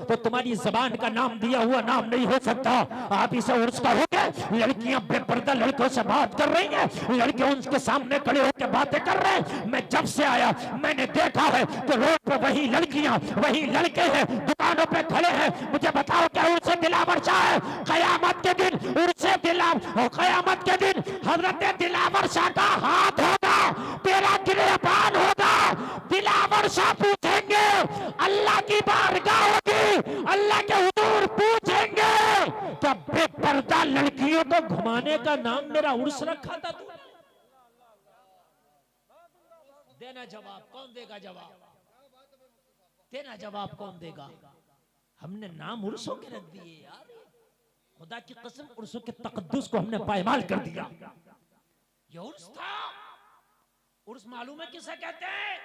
तो तुम्हारी जबान का नाम दिया हुआ नाम नहीं हो सकता। आप इसे उर्स कहोगे। लड़कियां बेपर्दा लड़कों से बात कर रही हैं, लड़के उनके सामने खड़े होकर बातें कर रहे हैं। मैं जब से आया मैंने देखा है कि रोड पे वही लड़कियां वही लड़के हैं, दुकानों पे खड़े हैं। मुझे बताओ क्या उर्स दिलावर शाह है? कयामत के दिन उर्स कयामत के दिन हजरत दिलावर शाह का हाथ होगा, तेरा गिरबान होगा। दिलावर शाह पूछेंगे, अल्लाह की बारगाह होगी, अल्लाह के हुजूर पूछेंगे क्या बेपर्दा लड़कियों को घुमाने का नाम मेरा उर्स रखा था तू? देना जवाब, कौन देगा जवाब? देना जवाब कौन देगा? हमने नाम उर्सों के रख दिए यार, खुदा की कसम उर्सों के तकद्दुस को हमने पायमाल कर दिया। ये उर्स था। उर्स मालूम है किसे कहते हैं?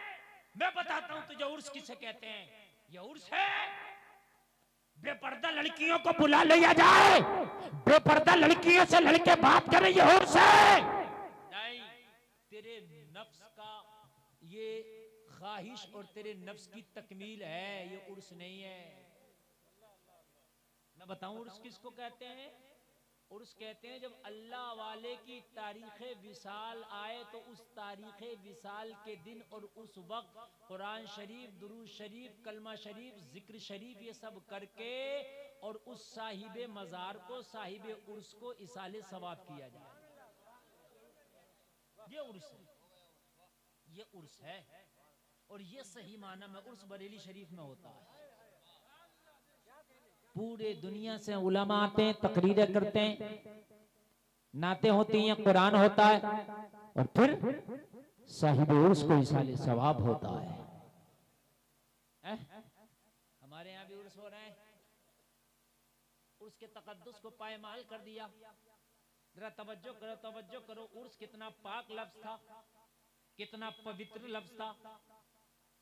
मैं बताता हूं तुझे उर्स किसे कहते हैं। ये उर्स है, बेपर्दा लड़कियों को बुला लिया जाए, बेपर्दा लड़कियों से लड़के बात करें, ये उर्स है। नहीं, तेरे नफ्स का ये ख्वाहिश और तेरे नफ्स की तकमील है, ये उर्स नहीं है। मैं बताऊं उर्स किसको कहते हैं? उर्स कहते हैं जब अल्लाह वाले की तारीख़े विसाल आए तो उस तारीख़े विसाल के दिन और उस वक्त कुरान शरीफ, दुरूद शरीफ, कलमा शरीफ, जिक्र शरीफ ये सब करके और उस साहिबे मज़ार को, साहिबे उर्स को इसाले सवाब किया जाए। ये उर्स है, ये उर्स है। और ये सही माना में उर्स बरेली शरीफ में होता है। पूरे दुनिया से उलमा आते हैं, तकरीरें करते हैं, नाते होती हैं, कुरान होता है और फिर साहिब उर्स को इसाले सवाब होता है। हमारे यहाँ भी उर्स हो रहे हैं। उर्स के तकद्दुस को पायमाल कर दिया। जरा तवज्जो करो, तवज्जो करो। उर्स कितना पाक लफ्ज था, कितना पवित्र लफ्ज था।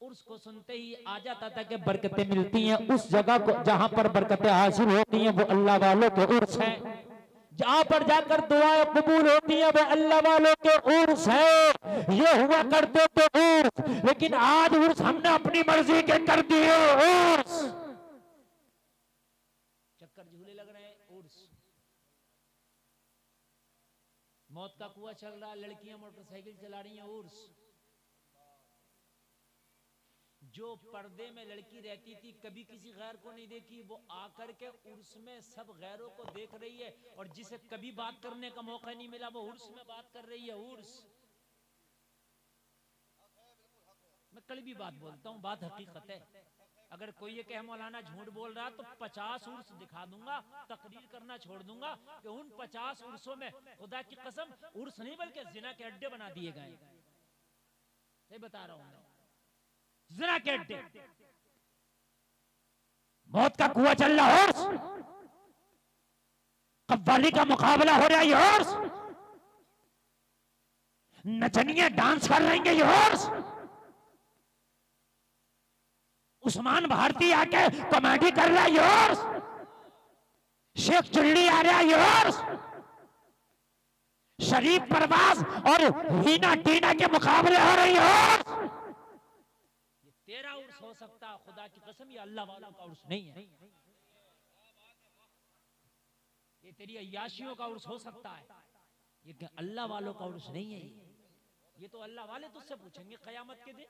उर्स को सुनते ही आ जाता था कि बरकतें मिलती हैं। उस जगह को जहां पर बरकतें हासिल होती हैं वो अल्लाह वालों के उर्स हैं। जहां पर जाकर दुआएं कबूल होती हैं वो अल्लाह वालों के उर्स हैं। ये हुआ करते थे उर्स, लेकिन आज उर्स हमने अपनी मर्जी के कर दिए उर्स। चक्कर झूले लग रहे हैं उर्स। मौत का कुआं चल रहा, लड़कियां मोटरसाइकिल चला रही हैं उर्स। जो पर्दे में लड़की रहती थी कभी किसी गैर को नहीं देखी, वो आकर के उर्स में सब गैरों को देख रही है। और जिसे कभी बात करने का मौका नहीं मिला वो उर्स में बात कर रही है। उर्स, मैं कड़वी बात बोलता हूँ, बात हकीकत है। अगर कोई ये कहे मौलाना झूठ बोल रहा तो 50 उर्स दिखा दूंगा, तकरीर करना छोड़ दूंगा कि उन 50 उर्सों में खुदा की कसम उर्स नहीं बल्कि जिना के अड्डे बना दिए गए। सही बता रहा हूं मैं, जिना के अड्डे। मौत का कुआं चल रहा है, कव्वाली का मुकाबला हो रहा है, ये हॉर्स नचनिया डांस कर रही है, ये हॉर्स उस्मान भारती आके कॉमेडी कर रहा है, ये हॉर्स शेख चिल्ली आ रहा है, ये हॉर्स शरीफ परवाज और हीना टीना के मुकाबले हो रही है। तेरा उर्स हो सकता है, खुदा की कसम ये अल्लाह वालों का उर्स नहीं है। ये तेरी अय्याशियों का उर्स हो सकता है, ये अल्लाह वालों का उर्स नहीं है। ये तो अल्लाह वाले तुझसे पूछेंगे कयामत के दिन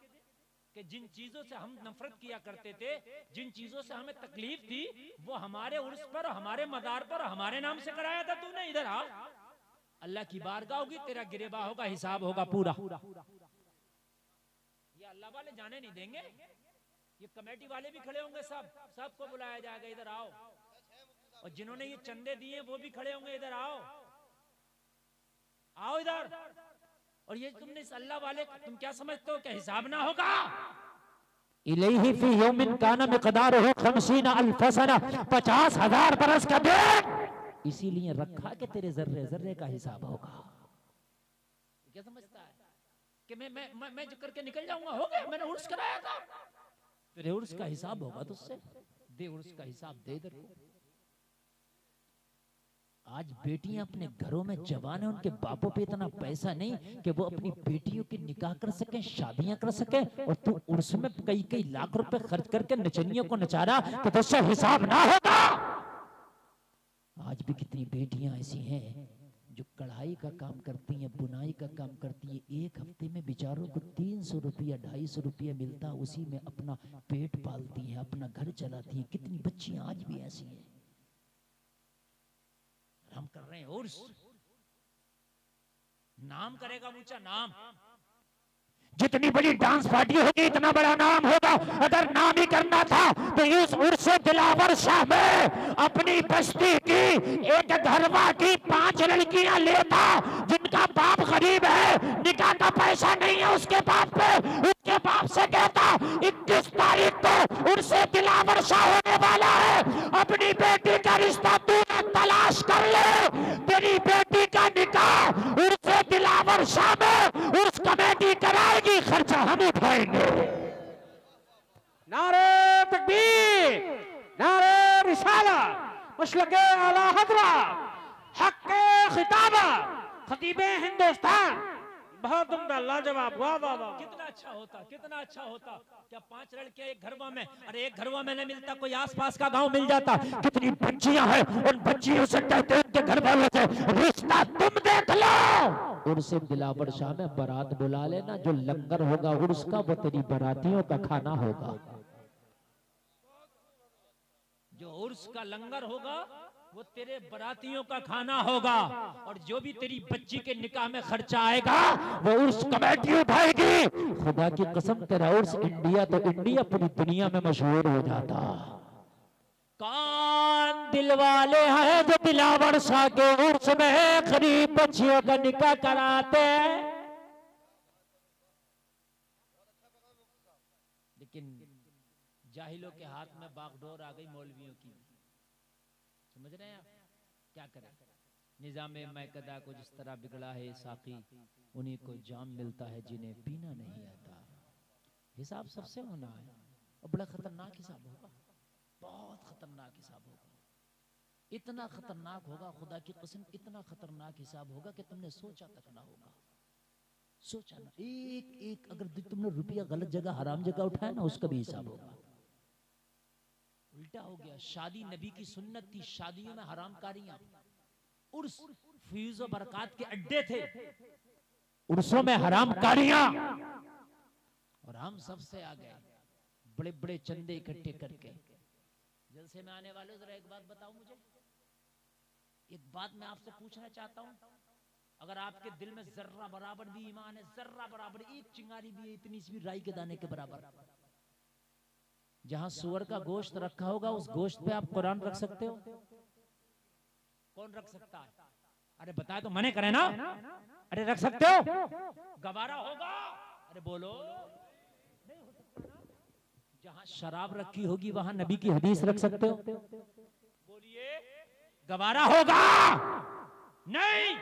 कि जिन चीजों से हम नफरत किया करते थे, जिन चीजों से हमें तकलीफ थी, वो हमारे उर्स पर, हमारे मदार पर, हमारे नाम से कराया था तूने। इधर आ, अल्लाह की बारगाह होगी, तेरा गिरेबा होगा, हिसाब होगा पूरा। ये अल्लाह वाले जाने नहीं देंगे। ये कमेटी वाले भी खड़े होंगे, सबको बुलाया जाएगा, इधर आओ। और जिन्होंने ये चंदे दिए वो भी खड़े होंगे, इधर आओ, आओ इधर। और ये तुमने इस अल्लाह वाले, तुम क्या समझते हो कि हिसाब ना होगा? इलैहि फी यौमिन काना मिक़दारुहु 50 अल्फ सना, 50,000 बरस का दिन इसीलिए रखा कि तेरे जर्रे जर्रे का हिसाब होगा। क्या समझता है कि मैं जो करके निकल जाऊंगा? हो गया, मैंने उर्स कराया था, तेरे उर्स का हिसाब होगा तुझसे। दे उर्स का हिसाब दे इधर को। आज बेटियां अपने घरों में जवान है, उनके बापों पे इतना पैसा नहीं कि वो अपनी बेटियों के निकाह कर सके, शादियां कर सके, और तू उर्स में कई कई लाख रुपए खर्च करके नचनियों को नचा रहा तो तुझसे हिसाब ना होगा। आज भी कितनी बेटियां ऐसी हैं जो कढ़ाई का काम करती हैं, बुनाई का काम करती है, एक हफ्ते में बेचारों को 300 रुपया 250 रुपया मिलता, उसी में अपना पेट पालती हैं, अपना घर चलाती हैं। कितनी बच्चियां आज भी ऐसी हैं। हम कर रहे हैं उर्स, नाम करेगा ऊंचा नाम। जितनी बड़ी डांस पार्टी होगी इतना बड़ा नाम होगा। अगर नाम ही करना था तो इस उर्स दिलावर शाह में अपनी बस्ती की एक घरवा की 5 लड़कियां लेता, जिनका बाप गरीब है, निकाह का पैसा नहीं है उसके बाप पे, उसके बाप से कहता 21 तारीख को उर्स दिलावर शाह होने वाला है, अपनी बेटी का रिश्ता तू तलाश कर ले, तेरी बेटी का निकाह उर्स दिलावर शाह में उर्स कमेटी कराएगी, खर्चा हम उठाएंगे। नारे तकबीर, नारे रिसालत, मशलके आला हजरा, हक खिताबा, खतीबे हिंदुस्तान। बहुत उम्दा, लाजवाब, वाह वाह वाह। कितना अच्छा होता, कितना अच्छा होता। क्या 5 लड़के एक घरवा में, अरे एक घरवा में नहीं मिलता, कोई आसपास का गांव मिल जाता। कितनी बच्चियां हैं, उन बच्चियों से कहते हैं उनके घर वालों से रिश्ता तुम देख लो। उर्स दिलावर शाह में बारात बुला लेना, जो लंगर होगा उर्स का वो तेरी बारातियों का खाना होगा। जो उर्स का लंगर होगा वो तेरे बारातियों का खाना होगा, और जो भी तेरी बच्ची के निकाह में खर्चा आएगा वो उर्स कमेटी उठाएगी। खुदा की कसम तेरा उर्स इंडिया तो इंडिया पूरी दुनिया में मशहूर हो जाता। कौन दिल वाले हैं जो दिलावर शाह के उर्स में गरीब बच्चियों का निकाह कराते हैं? लेकिन जाहिलों के हाथ में बागडोर आ गई मौलवियों की। समझ रहे हैं आप? क्या करें? निजामे मैकदा को जिस तरह बिगड़ा है साकी, उन्हीं को जाम मिलता है जिन्हें पीना नहीं आता। हिसाब सबसे होना है, और बड़ा खतरनाक हिसाब होगा, बहुत खतरनाक हिसाब होगा। इतना खतरनाक होगा, खुदा की कसम इतना खतरनाक हिसाब होगा कि तुमने सोचा तक ना होगा। सोचा ना, एक एक अगर तुमने रुपया गलत जगह हराम जगह उठाया ना, उसका भी हिसाब होगा। उल्टा हो गया। शादी नबी की सुन्नत थी, शादियों में हरामकारियां, उर्स फ्यूज और बरकत के अड्डे थे, उर्सों में हरामकारियां, और हम सबसे आ गए बड़े बड़े चंदे इकट्ठे करके। जलसे में आने वाले जरा एक बात बताओ मुझे, एक बात मैं आपसे पूछना चाहता हूं। अगर आपके दिल में जर्रा बराबर भी ईमान है, जर्रा बराबर एक चिंगारी भी है, इतनी सी भी राई के दाने के बराबर, जहां सुअर का गोश्त रखा होगा उस गोश्त पे आप कुरान रख सकते हो? कौन रख सकता है? अरे बताए तो मने करे ना। अरे रख सकते हो? गवारा होगा? अरे बोलो। जहां शराब रखी होगी वहां नबी की हदीस रख सकते हो? बोलिए। गवारा होगा? नहीं,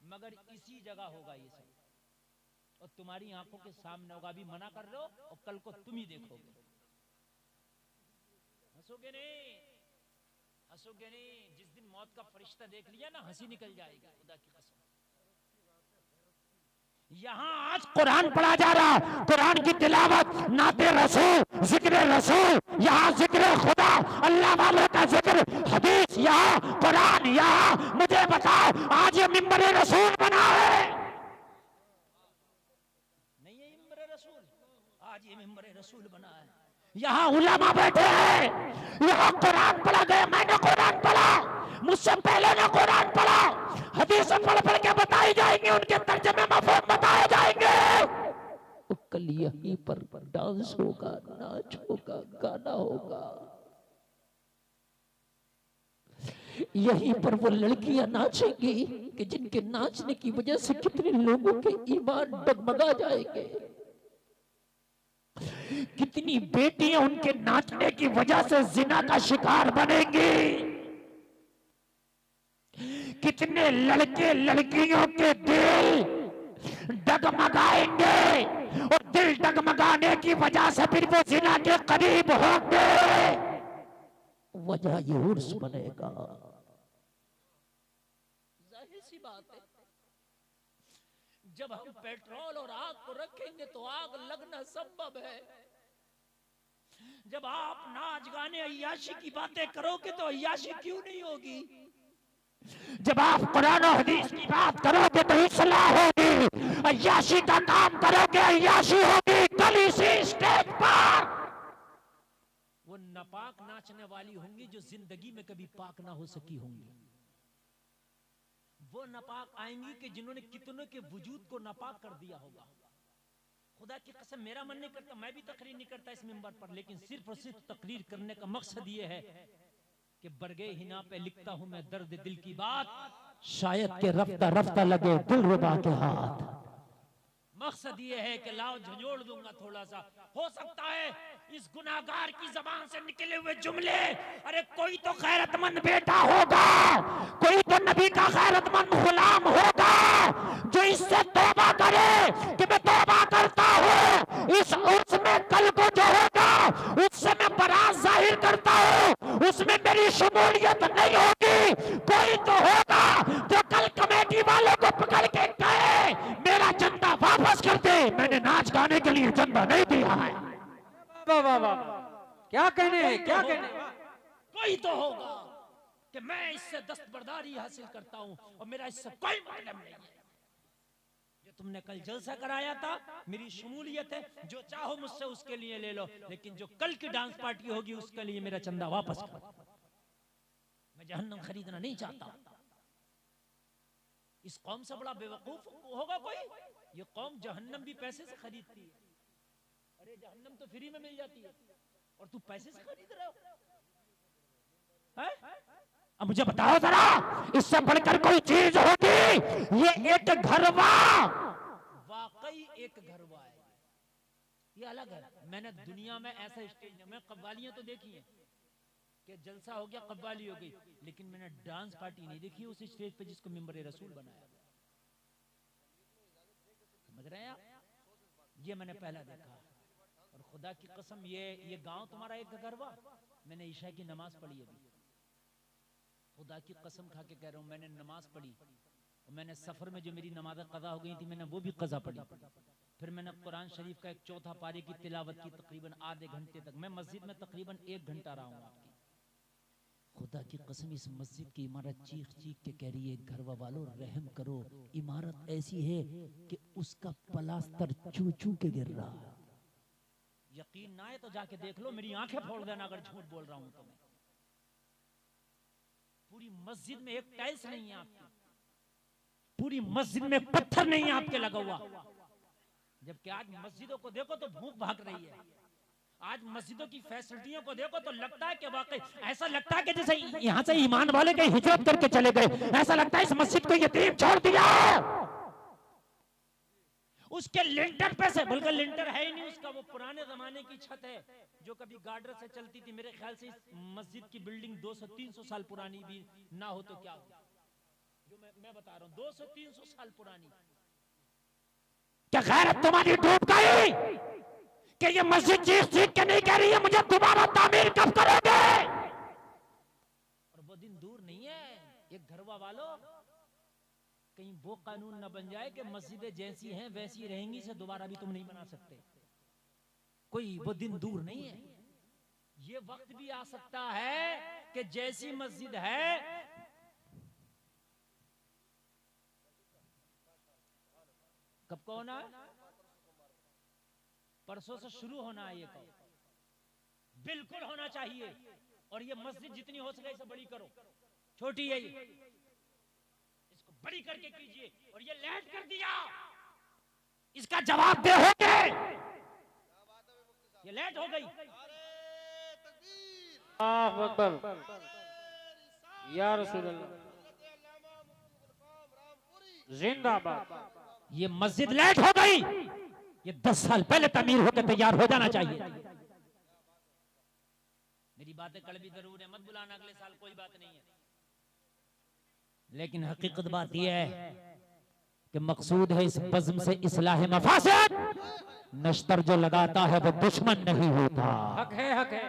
मगर इसी जगह होगा ये सब, और तुम्हारी आंखों के सामने होगा। अभी मना कर लो और कल को तुम ही देखोगे। हंसोगे नहीं, हंसोगे नहीं। जिस दिन मौत का फरिश्ता देख लिया ना, हंसी निकल जाएगी, खुदा की कसम। यहाँ आज कुरान पढ़ा जा रहा, कुरान की तिलावत, नाते रसूल, जिक्र रसूल, यहाँ जिक्र खुदा, अल्लाह वालों का जिक्र, हदीस यहाँ, कुरान यहाँ। मुझे बताओ आज ये मिंबर रसूल बना है? नहीं है मिंबर रसूल, आज ये मिंबर रसूल बना है। यहाँ उलमा बैठे हैं, यहाँ कुरान पढ़ा गया, मैंने कुरान पढ़ा, मुझसे पहले ने कुरान पढ़ा, हदीस पढ़ पढ़ के बताई जाएंगे, उनके तर्जमे मफहूम बताए जाएंगे। कल यहीं पर डांस होगा, नाच होगा, गाना होगा। यहीं पर वो लड़कियां नाचेंगी कि जिनके नाचने की वजह से कितने लोगों के ईमान डगमगा जाएंगे। कितनी बेटियां उनके नाचने की वजह से जिना का शिकार बनेंगी। कितने लड़के लड़कियों के दिल डगमगाएंगे, और दिल डगमगाने की वजह से फिर वो जिना के करीब होंगे। वजह ये उर्स बनेगा। बात है। जब हम पेट्रोल और आग को रखेंगे तो आग लगना संभव है। जब आप नाच गाने अय्याशी की बातें करोगे तो अय्याशी क्यों नहीं होगी। जब आप कुरान और हदीस की बात करोगे तो इस्लाह होगी, अय्याशी का काम करोगे अय्याशी होगी। कल इसी स्टेज पर वो नापाक नाचने वाली होंगी जो जिंदगी में कभी पाक ना हो सकी होंगी। वो नापाक आएंगी कि जिन्होंने कितनों के वजूद को नापाक कर दिया होगा। खुदा की कसम मेरा मन नहीं करता, मैं भी तकरीर नहीं करता इस मिंबर पर, लेकिन सिर्फ और सिर्फ तकरीर करने का मकसद ये है कि बरगे हिना पे लिखता हूं मैं दर्द दिल की बात, शायद के रफ्ता रफ्ता लगे दिलरुबा के हाथ। मकसद ये है कि लाओ झंझोड़ दूंगा थोड़ा सा। हो सकता है इस गुनाहगार की जबान से निकले हुए जुमले, अरे कोई तो खैरतमंद बेटा होगा, कोई तो नबी का खैरतमंद गुलाम होगा जो इससे तौबा करे कि मैं तौबा करता हूँ, इस उर्स में कल को जो होगा उससे मैं बरात जाहिर करता हूँ, उसमें मेरी शमूलियत नहीं होगी। कोई तो होगा जो कल कमेटी वालों को पकड़ के कहे मेरा चंदा वापस कर दे, मैंने नाच गाने के लिए चंदा नहीं दिया है। वाह वाह वाह, क्या कहने हैं, क्या कहने। कोई तो होगा कि मैं इससे दस्तबरदारी हासिल करता हूं और मेरा इससे कोई मतलब नहीं है। जो तुमने कल जलसा कराया था मेरी शमूलियत है, जो चाहो मुझसे उसके लिए ले लो, लेकिन जो कल की डांस पार्टी होगी उसके लिए मेरा चंदा वापस करो। मैं जहन्नम खरीदना नहीं चाहता। इस कौम से बड़ा बेवकूफ होगा कोई। ये कौम जहन्नम भी पैसे से खरीदती है। अरे जहन्नम तो फ्री में मिल जाती है और तू पैसे से खरीद रहे हो। अब मुझे बताओ जरा, इससे बढ़कर कोई चीज होगी। ये एक घरवा, वाकई एक घरवा है, ये अलग है। मैंने दुनिया में ऐसा स्टेज में कव्वालियां तो देखी हैं कि जलसा हो गया कव्वाली हो गई, लेकिन मैंने डांस पार्टी नहीं देखी उस स्टेज पे जिसको मिंबर रसूल बनाया। समझ रहे हैं आप? ये मैंने पहला देखा। और खुदा की कसम ये गांव तुम्हारा एक घरवा। मैंने ईशा की नमाज पढ़ी अभी, खुदा की कसम खा के कह रहा हूं, मैंने नमाज पढ़ी और मैंने सफर में जो मेरी नमाज कज़ा हो गई थी मैंने वो भी कज़ा पढ़ी। फिर मैंने कुरान शरीफ का एक चौथा पारे की तिलावत की तकरीबन आधे घंटे तक। मैं मस्जिद में तकरीबन 1 घंटा रहा हूं आपकी। खुदा की कसम इस मस्जिद की इमारत चीख चीख के कह रही है घरवा वालों रहम करो। इमारत ऐसी है कि उसका प्लास्टर चू चू के गिर रहा है। यकीन ना है तो जाके देख लो, मेरी आंखें फोड़ देना अगर झूठ बोल रहा हूं तो। मैं पूरी मस्जिद में एक टाइल्स नहीं है आपकी, पूरी मस्जिद में पत्थर नहीं है आपके लगा हुआ। जबकि आज मस्जिदों को देखो तो भूख भाग रही है। आज मस्जिदों की फैसिलिटियों को देखो तो लगता है कि वाकई ऐसा लगता है कि जैसे यहाँ से ईमान वाले कहीं हिजरत करके चले गए। ऐसा लगता है इस मस्जिद को यतीम छोड़ दिया। उसके लिंटर पे से, बल्कि लिंटर है ही नहीं उसका, वो पुराने जमाने की छत है जो कभी गार्डर से चलती थी। मेरे ख्याल से इस मस्जिद की बिल्डिंग 200-300 साल पुरानी भी ना हो तो क्या हो। जो मैं बता रहा हूँ 200-300 साल पुरानी। क्या गैरत तुम्हारी डूब गई कि ये मस्जिद चीख चीख के नहीं कह रही है मुझे दोबारा तामीर कब करोगे? और वो दिन दूर नहीं है एक घरवा वालों, कहीं वो कानून न बन जाए कि मस्जिदें जैसी हैं वैसी रहेंगी, से दोबारा भी तुम नहीं बना सकते। कोई वो दिन दूर नहीं है। ये वक्त भी आ सकता है कि जैसी मस्जिद है कब को होना है, परसों से शुरू होना है। ये बिल्कुल होना चाहिए। और ये मस्जिद जितनी हो सके इसे बड़ी करो, छोटी है ये, इसको बड़ी करके कीजिए। और ये लैंड कर दिया, इसका जवाब दे होगे। ये लेट हो गई। या रसूल अल्लाह जिंदाबाद। ये मस्जिद लेट हो गई, ये 10 साल पहले तमीर होकर तैयार हो जाना चाहिए। मेरी बातें कड़वी जरूर है, मत बुलाना अगले साल, कोई बात नहीं है। लेकिन हकीकत बात यह है कि मकसूद है इस बज़्म से इस्लाह मफासिद। नश्तर जो लगाता है वो दुश्मन नहीं होता। हक है, हक है।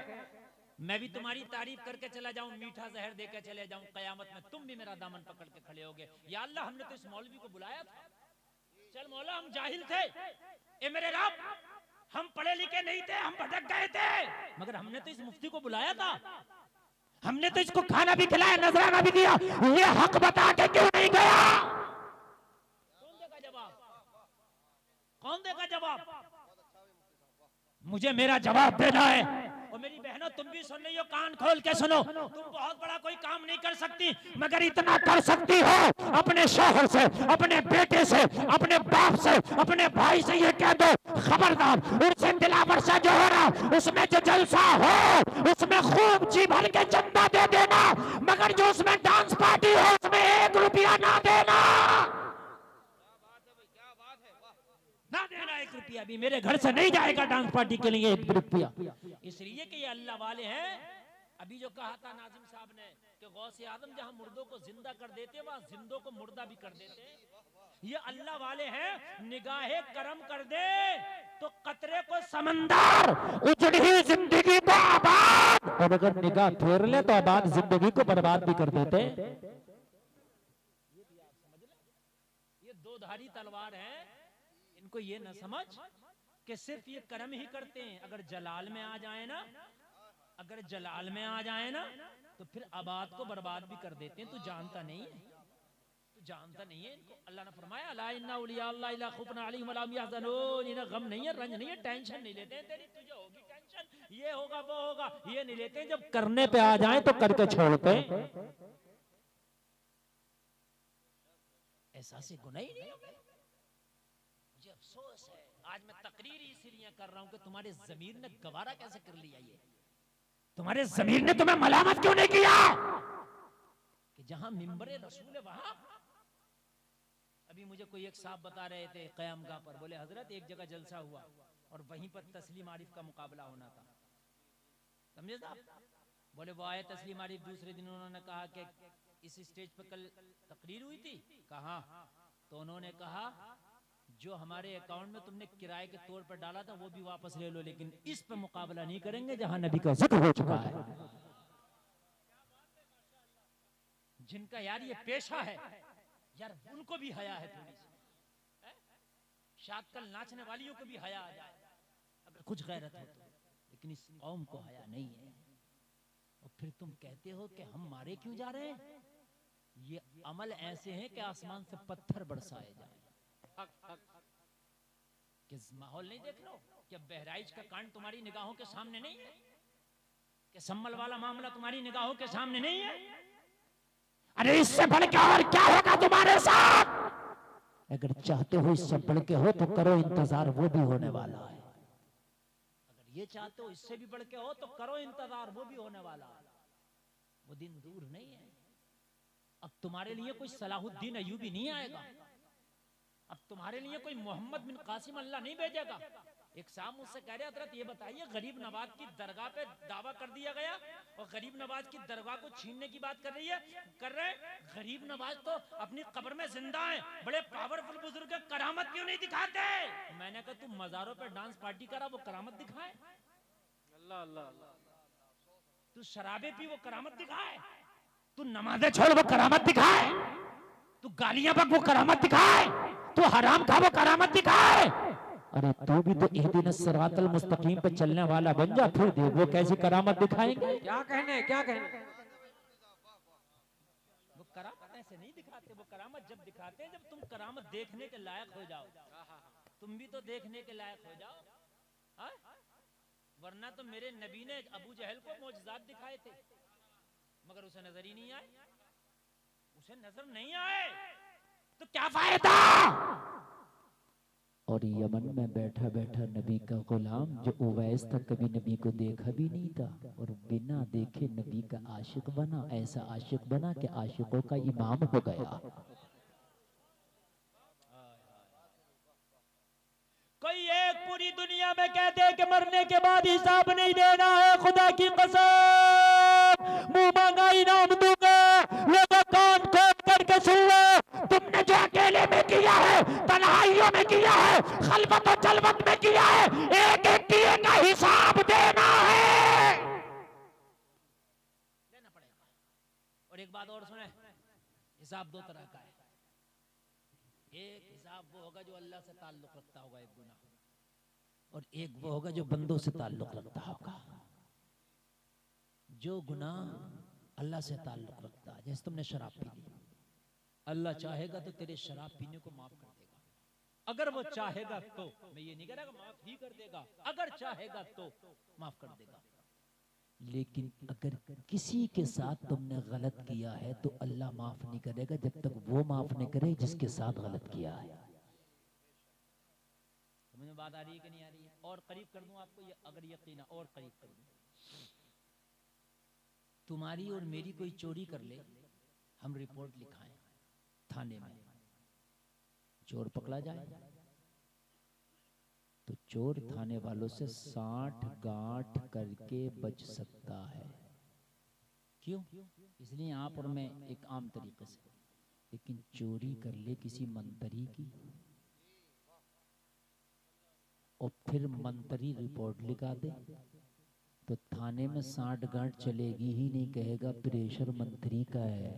मैं भी तुम्हारी तारीफ करके चला जाऊं, मीठा जहर देकर चले जाऊं, कयामत में तुम भी मेरा दामन पकड़ के खड़े होगे, या अल्लाह हमने तो इस मौलवी को बुलाया था। चल मौला हम जाहिल थे, ए मेरे रब हम पढ़े लिखे नहीं थे, हम भटक गए थे, मगर हमने तो इस मुफ्ती को बुलाया था, हमने तो इसको खाना भी खिलाया, नजराना भी दिया, ये हक बता के क्यों नहीं गया? कौन देगा जवाब? कौन देगा जवाब? मुझे मेरा जवाब देना है। और मेरी बहनों तुम भी सुन रही हो, कान खोल के सुनो, तुम बहुत बड़ा कोई काम नहीं कर सकती, मगर इतना कर सकती हो, अपने शौहर से, अपने बेटे से, अपने बाप से, अपने भाई से ये कह दो, खबरदार उनसे दिलावर से जो हो रहा उसमें जो जलसा हो उसमें खूब जी भर के चंदा दे देना, मगर जो उसमें डांस पार्टी हो उसमें 1 रुपया ना देना। ना देना 1 रुपया भी, मेरे घर से नहीं जाएगा डांस पार्टी के लिए 1 रुपया। इसलिए कि ये अल्लाह वाले हैं। अभी जो कहा था नाजिम साहब ने कि गौसे आदम जहां मुर्दों को जिंदा कर देते वहां जिंदों को मुर्दा भी कर देते, ये अल्लाह वाले हैं। निगाहे करम कर दे तो कतरे को समंदर, उजड़ी जिंदगी को आबाद, और अगर निगाह फेर ले तो आबाद जिंदगी को बर्बाद भी कर देते। ये 2 धारी तलवार है, इनको ये न समझ कि सिर्फ ये कर्म ही करते हैं। अगर जलाल में आ जाए ना, अगर जलाल में आ जाए ना तो फिर आबाद को बर्बाद भी कर देते हैं। तू जानता नहीं है, तू जानता नहीं है इनको। अल्लाह ने फरमाया अला इन्ना औलिया अल्लाह ला खौफुन अलैहिम वला हुम यहज़नून, इन्हें गम नहीं है, रंज नहीं है, टेंशन नहीं लेते हैं। तेरी तुझे होगी टेंशन, ये होगा वो होगा, ये नहीं लेते हैं। जब करने पे आ जाए तो करके छोड़ते। ऐसा से गुनाह ही नहीं होगा। मुझे अफसोस है, आज मैं तकरीर इसीलिए कर रहा हूं कि तुम्हारे ज़मीर ने गवारा कैसे कर लिया, ये तुम्हारे ज़मीर ने तुम्हें मलामत क्यों नहीं किया कि जहां मिंबर रसूल है वहां। अभी मुझे कोई एक साहब बता रहे थे क़यामगाह पर, बोले हजरत एक जगह जलसा हुआ और वहीं पर तस्लीम आरिफ का मुकाबला होना था, समझे साहब? बोले वो आए तस्लीम आरिफ, दूसरे दिन उन्होंने कहा कि इस स्टेज पर कल तकरीर हुई थी, कहा तो उन्होंने कहा जो हमारे अकाउंट में तुमने किराए के तौर पर डाला था वो भी वापस ले लो, लेकिन इस पे मुकाबला नहीं करेंगे जहां नबी का जिक्र हो चुका है। जिनका यार ये पेशा है यार, उनको भी हया है थोड़ी सी, शायद कल नाचने वालियों को भी हया आ जाए अगर कुछ गैरत हो तो, लेकिन इस कौम को हया नहीं है। और फिर तुम कहते हो कि हम मारे क्यों जा रहे हैं? ये अमल ऐसे हैं कि आसमान से पत्थर बरसाए जाए। किस माहौल नहीं देख रहे हो कि बहराइच का कांड तुम्हारी निगाहों के सामने नहीं है, कि सम्मल वाला मामला तुम्हारी निगाहों के सामने नहीं है? अरे इससे बढ़ के और क्या होगा तुम्हारे साथ? अगर चाहते हो इससे बढ़ के हो तो करो इंतजार, वो भी होने वाला है। अगर ये चाहते हो इससे भी बढ़ के हो तो करो इंतजार, वो भी होने वाला है। वो दिन दूर नहीं है। अब तुम्हारे लिए कोई सलाहुद्दीन अय्यूबी नहीं आएगा, अब तुम्हारे लिए कोई मोहम्मद बिन कासिम अल्लाह नहीं भेजेगा। एक साहब मुझसे कह रहे हजरत ये बताइए, गरीब नवाज की दरगाह पे दावा कर दिया गया और गरीब नवाज की दरगाह को छीनने की बात कर रहे। गरीब नवाज तो अपनी कब्र में जिंदा है, बड़े पावरफुल बुजुर्ग है, करामत क्यों नहीं दिखाते? मैंने कहा तुम मजारों पे डांस पार्टी करा, वो करामत दिखाए? अल्लाह अल्लाह, तू शराबे पी, वो करामत दिखाए? तू नमाजें छोड़, वो करामत दिखाए? तू गालियां बक, वो करामत दिखाए? तू हराम खा, वो करामत दिखाए? अरे तू भी तो इहदिन सिरातल मुस्तकीम पे चलने वाला बन जा, फिर देख वो कैसी करामत दिखाएंगे। क्या कहने, क्या कहने? वो करामत ऐसे नहीं दिखाते, वो करामत जब दिखाते हैं जब तुम करामत देखने के लायक हो जाओ। तुम भी तो देखने के लायक हो जाओ, हा? वरना तो मेरे नबी ने अबू जहल को मौजज़ात दिखाए थे मगर उसे नजर ही नहीं आए, उसे नजर नहीं आए तो क्या फायदा? और यमन में बैठा बैठा नबी का गुलाम जो उवैस था, कभी नबी को देखा भी नहीं था और बिना देखे नबी का आशिक बना। ऐसा आशिक बना कि आशिकों का इमाम हो गया। कोई एक पूरी दुनिया में कहते हैं कि मरने के बाद हिसाब नहीं देना है, खुदा की कसम मुंह मांगा इनाम दूंगा। लोगों कान खोल करके सुन लो, तुमने जो अकेले में किया है, तन्हाइयों में किया है, खलवत और जलवत में किया है, एक एक किए का हिसाब देना है। और एक बात और सुने, हिसाब दो तरह का है। एक हिसाब वो होगा जो अल्लाह से ताल्लुक रखता होगा, एक गुनाह, और एक वो होगा जो बंदों से ताल्लुक रखता होगा। जो गुनाह अल्लाह से ताल्लुक रखता है, जैसे तुमने शराब पी ली, अल्लाह चाहेगा तो तेरे शराब पीने को माफ कर देगा, अगर वो चाहेगा तो। मैं ये नहीं कह रहा माफ ही कर देगा, अगर चाहेगा तो माफ कर देगा। लेकिन अगर किसी के साथ तुमने गलत किया है तो अल्लाह माफ नहीं करेगा जब तक वो माफ नहीं करे जिसके साथ गलत किया है। मुझे बात आ रही है कि नहीं आ रही है? और करीब कर दूं आपको, ये अगर यकीन और करीब कर दूं, तुम्हारी और मेरी कोई चोरी कर ले, हम रिपोर्ट लिखाएं थाने में, चोर पकड़ा जाए तो चोर थाने वालों से 60 गांठ करके बच सकता है। क्यों? इसलिए आप और मैं एक आम तरीके से। लेकिन चोरी कर ले किसी मंत्री की और फिर मंत्री रिपोर्ट लिखा दे तो थाने में 60 गांठ चलेगी ही नहीं, कहेगा प्रेशर मंत्री का है।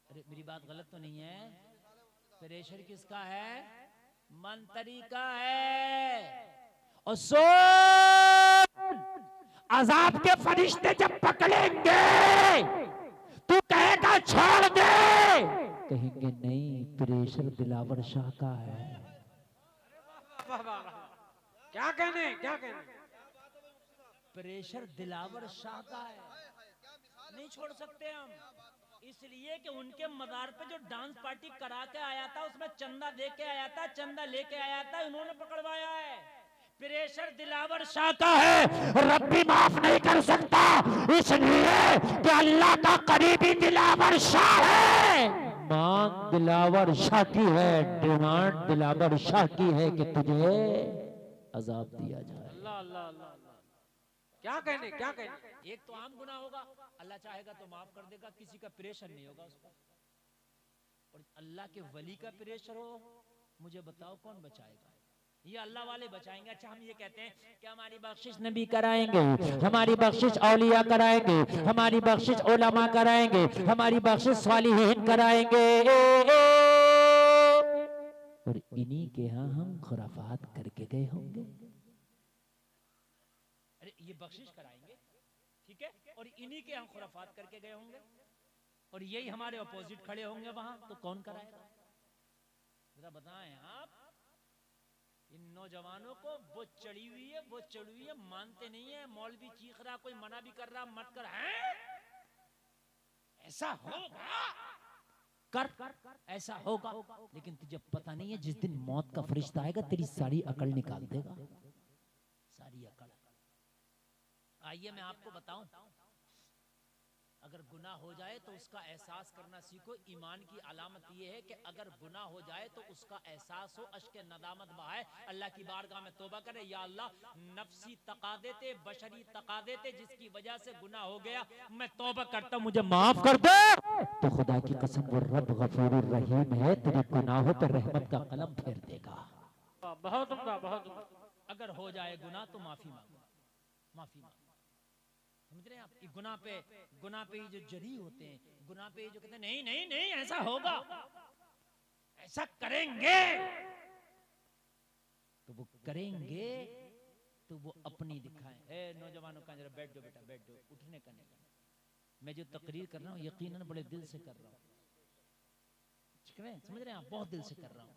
अरे मेरी बात गलत तो नहीं है? प्रेशर किसका है? मंत्री का है। और सो अजाब के फरिश्ते जब पकड़ेंगे तू कहेगा छोड़ दे, कहेंगे नहीं प्रेशर दिलावर शाह का है। क्या कहने, क्या कहने? प्रेशर दिलावर शाह का है, नहीं छोड़ सकते हम, इसलिए कि उनके मदार पे जो डांस पार्टी करा के आया था उसमें चंदा दे के आया था, चंदा लेके आया था, उन्होंने पकड़वाया है। प्रेशर दिलावर शाह का है, रब भी माफ नहीं कर सकता, इसलिए कि अल्लाह का करीबी दिलावर शाह है। मांग दिलावर शाह की है, डिमांड दिलावर शाह की है कि तुझे अजाब दिया जाए। अल्लाह अल्लाह अल्लाह, क्या कहने, क्या कहने? एक तो आम गुनाह होगा, अल्लाह चाहेगा तो माफ कर देगा, किसी का प्रेशर नहीं होगा उस पर। और अल्लाह के वली का प्रेशर हो, मुझे बताओ कौन बचाएगा? ये अल्लाह वाले बचाएंगे। अच्छा हम ये कहते हैं कि हमारी बख्शिश नबी कराएंगे, हमारी बख्शिश औलिया कराएंगे, हमारी बख्शिश उलमा कराएंगे, हमारी बख्शिश सालिहीन कराएंगे, और इन्हीं के यहाँ हम खुराफात करके गए होंगे। अरे ये बख्शिश कराएंगे, ठीक है, और इन्हीं के यहाँ खुराफात करके गए होंगे, और यही हमारे अपोजिट खड़े होंगे वहां, तो कौन कराएगा? जरा बताएं आप। इन नौजवानों को वो चढ़ी हुई है, वो चढ़ी हुई है, मानते नहीं है। मौलवी चीख रहा, कोई मना भी कर रहा, मत कर, है ऐसा होगा, कर ऐसा होगा, लेकिन तुझे पता नहीं है जिस दिन मौत का फरिश्ता आएगा तेरी सारी अकल निकाल देगा, सारी अकल। आइए मैं आपको बताऊं, अगर गुनाह हो जाए तो उसका एहसास करना सीखो। ईमान की अलामत यह है कि अगर गुनाह हो जाए तो उसका एहसास हो, अश्क नदामत बहाए, अल्लाह की बारगाह में तौबा करे, या अल्लाह नफ्सी तकादेते, बशरी तकादेते, जिसकी वजह से गुनाह हो गया, मैं तौबा करता हूं, मुझे माफ कर दे। तो खुदा की कसम वो रब गफूरुर रहीम है, तेरे गुनाहों पर रहमत का कलम फेर देगा। बहुत उम्दा, बहुत उम्दा। अगर हो जाए गुनाह तो माफी मांगो, माफी मांगो, समझ रहे हैं आप? गुनाह पे जो जरी होते हैं, गुनाह पे जो कहते हैं नहीं नहीं नहीं ऐसा होगा, ऐसा करेंगे, तो वो करेंगे तो वो अपनी दिखाएं। ए नौजवानों का जरा बैठ जाओ बेटा, बैठ जाओ, उठने का नहीं। मैं जो तकरीर कर रहा हूँ यकीनन बड़े दिल से कर रहा हूँ, समझ रहे हैं आप? बहुत दिल से कर रहा हूँ।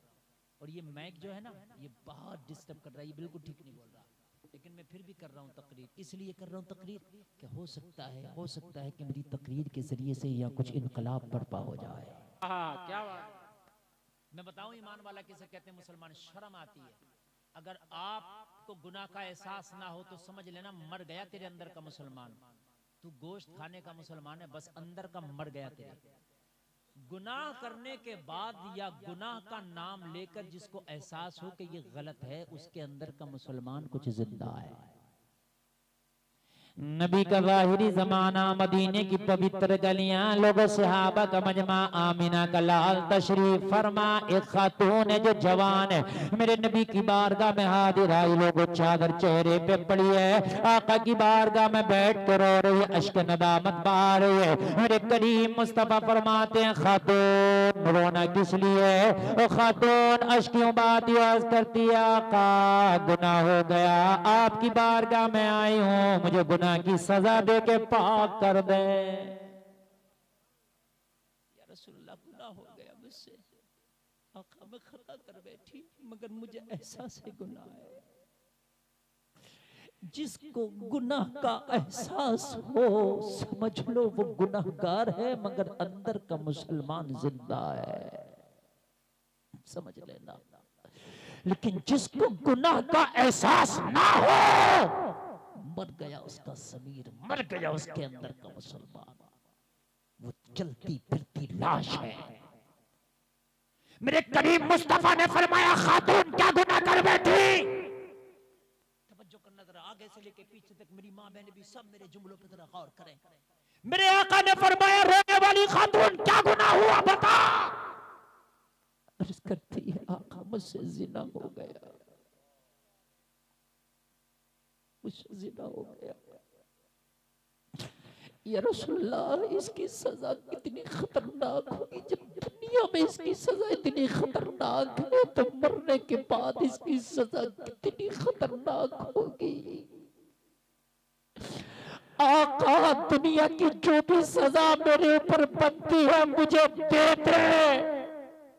और ये माइक जो है ना, ये बहुत डिस्टर्ब कर रहा है, ये बिल्कुल ठीक नहीं बोल रहा, लेकिन मैं फिर भी कर रहा हूँ तकरीर। इसलिए कर रहा हूँ तकरीर कि हो सकता है कि मेरी तकरीर के जरिए से यहाँ कुछ इनकलाब बर्पा हो जाए। क्या बात। मैं बताऊं ईमान वाला किसे कहते हैं? मुसलमान। शर्म आती है, अगर आपको गुनाह का एहसास ना हो तो समझ लेना मर गया तेरे अंदर का मुसलमान। तू गोश्त खाने का मुसलमान है, बस अंदर का मर गया तेरे। गुनाह करने के बाद या गुनाह का नाम लेकर जिसको एहसास हो कि ये गलत है, उसके अंदर का मुसलमान कुछ जिंदा है। नबी का ज़ाहिरी ज़माना, मदीने की पवित्र गलियां, लोग सहाबा का मजमा, आमिना का लाल तशरीफ फरमा। एक खातून है जो जवान है, मेरे नबी की बारगाह में हाजिर आई, लोगों चादर चेहरे पे पड़ी है, आका की बारगाह में बैठ कर रो रही है, अश्क नदामत बहा रही है। मेरे करीम मुस्तफा फरमाते हैं, खातून रोना किस लिए? ओ खातून अश्कियों बात याद करती है, आका गुनाह हो गया, आपकी बारगाह में आई हूँ, मुझे गुनाह की सजा दे के पाक कर दे। या रसूलुल्लाह गुनाह हो गया मुझसे, आका मैं खता कर बैठी, मगर मुझे एहसास है गुनाह है। जिसको गुनाह का एहसास हो समझ लो वो गुनाहगार है, मगर अंदर का मुसलमान जिंदा है, समझ लेना। लेकिन जिसको गुनाह का एहसास ना हो, मर गया उसका समीर, मर गया उसके अंदर का मुसलमान, वो चलती फिरती लाश है। मेरे करीम मुस्तफा ने फरमाया, खातून क्या गुनाह कर बैठी? तवज्जो करना जरा, आगे से लेके पीछे तक मेरी माँ बहन भी सब मेरे जुमलों पे जरा गौर करें। मेरे आका ने फरमाया, रोने वाली खातून क्या गुनाह हुआ बता? अर्ज करती है, आका मुझसे जिना हो गया, मुझसे जिना हो गया। या रसूलल्लाह इसकी सजा कितनी खतरनाक होगी, जब दुनिया में इसकी सजा इतनी खतरनाक है तो मरने के बाद इसकी सजा कितनी खतरनाक होगी। आका दुनिया की जो भी सजा मेरे ऊपर बनती है मुझे दे दे,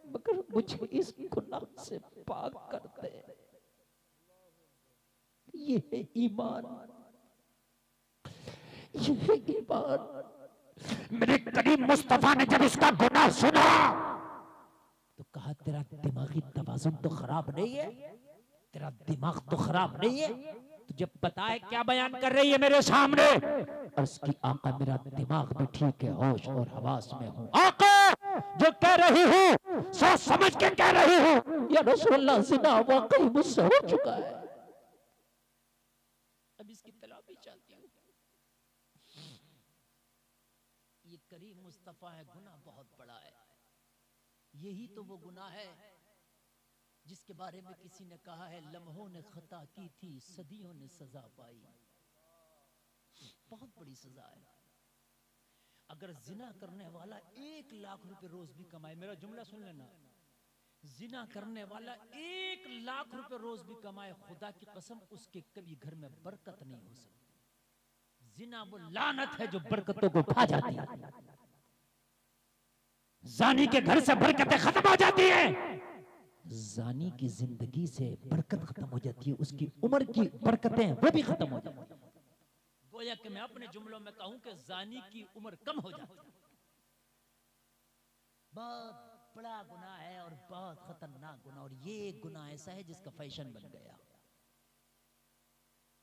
मगर मुझे इस गुनाह से पाक कर दे। ये है ईमान, ये है ईमान। मेरे करीम मुस्तफा ने जब इसका गुनाह सुना तो कहा, तेरा दिमागी तवाज़ुन तो खराब नहीं है, तेरा दिमाग तो खराब नहीं है, तुझे पता है क्या बयान कर रही है मेरे सामने? और उसकी आका मेरा दिमाग भी ठीक है, होश और हवास में हूँ। आका जो कह रही हूँ सोच समझ के कह रही हूँ, या रसूलुल्लाह ज़िना वाकई मुझसे हो चुका है, अब इसकी तलाफी चाहती हूँ। ये करीम मुस्तफा है, गुनाह बहुत बड़ा है। यही तो वो गुनाह है जिसके बारे में किसी ने कहा है, लम्हों ने खता की थी, सदियों ने सजा पाई। बहुत बड़ी सजा है। अगर जिना करने वाला 1 लाख रुपए रोज भी कमाए, मेरा जुमला सुन लेना, जिना करने वाला 1 लाख रुपए रोज भी कमाए, खुदा की कसम उसके कभी घर में बरकत नहीं हो सकती। जिना वो लानत है जो बरकतों को खा जाती है। जानी के घर से बरकतें खत्म हो जाती है, जानी की जिंदगी से बरकत खत्म हो जाती है, उसकी उम्र की बरकतें वो भी खत्म हो जाती है। गोया कि मैं अपने जुमलों में कहूं कि जानी की उम्र कम हो जाती है। बहुत बड़ा गुनाह है और बहुत खतरनाक गुनाह, और ये गुनाह ऐसा है जिसका फैशन बन गया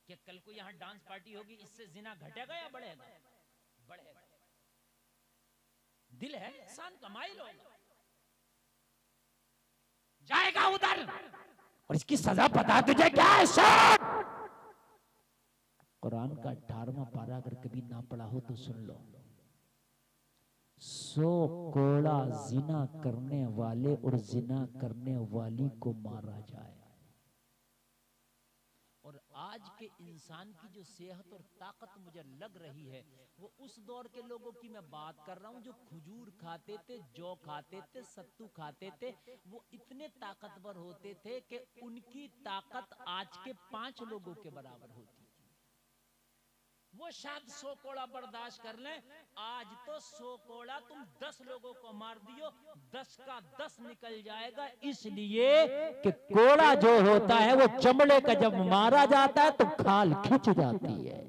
कि कल को यहां डांस पार्टी होगी, इससे जिना घटेगा या बढ़ेगा? बढ़ेगा। दिल है इंसान का माइल होगा, जाएगा उधर, और इसकी सजा पता तुझे क्या है? कुरान का 18वां पारा अगर कभी ना पढ़ा हो तो सुन लो। 100 कोड़ा जिना करने वाले और जिना करने वाली को मारा जाए। और आज के इंसान की जो सेहत और ताकत मुझे लग रही है, वो उस दौर के लोगों की मैं बात कर रहा हूं जो खजूर खाते थे, जौ खाते थे, सत्तू खाते थे। वो इतने ताकतवर होते थे कि उनकी ताकत आज के 5 लोगों के बराबर होती। वो शायद 100 कोड़ा बर्दाश्त कर लें, आज तो 100 कोड़ा तुम 10 लोगों को मार दियो, 10 का 10 निकल जाएगा। इसलिए कि कोड़ा जो होता है वो चमड़े का जब मारा जाता है तो खाल खिंच जाती है।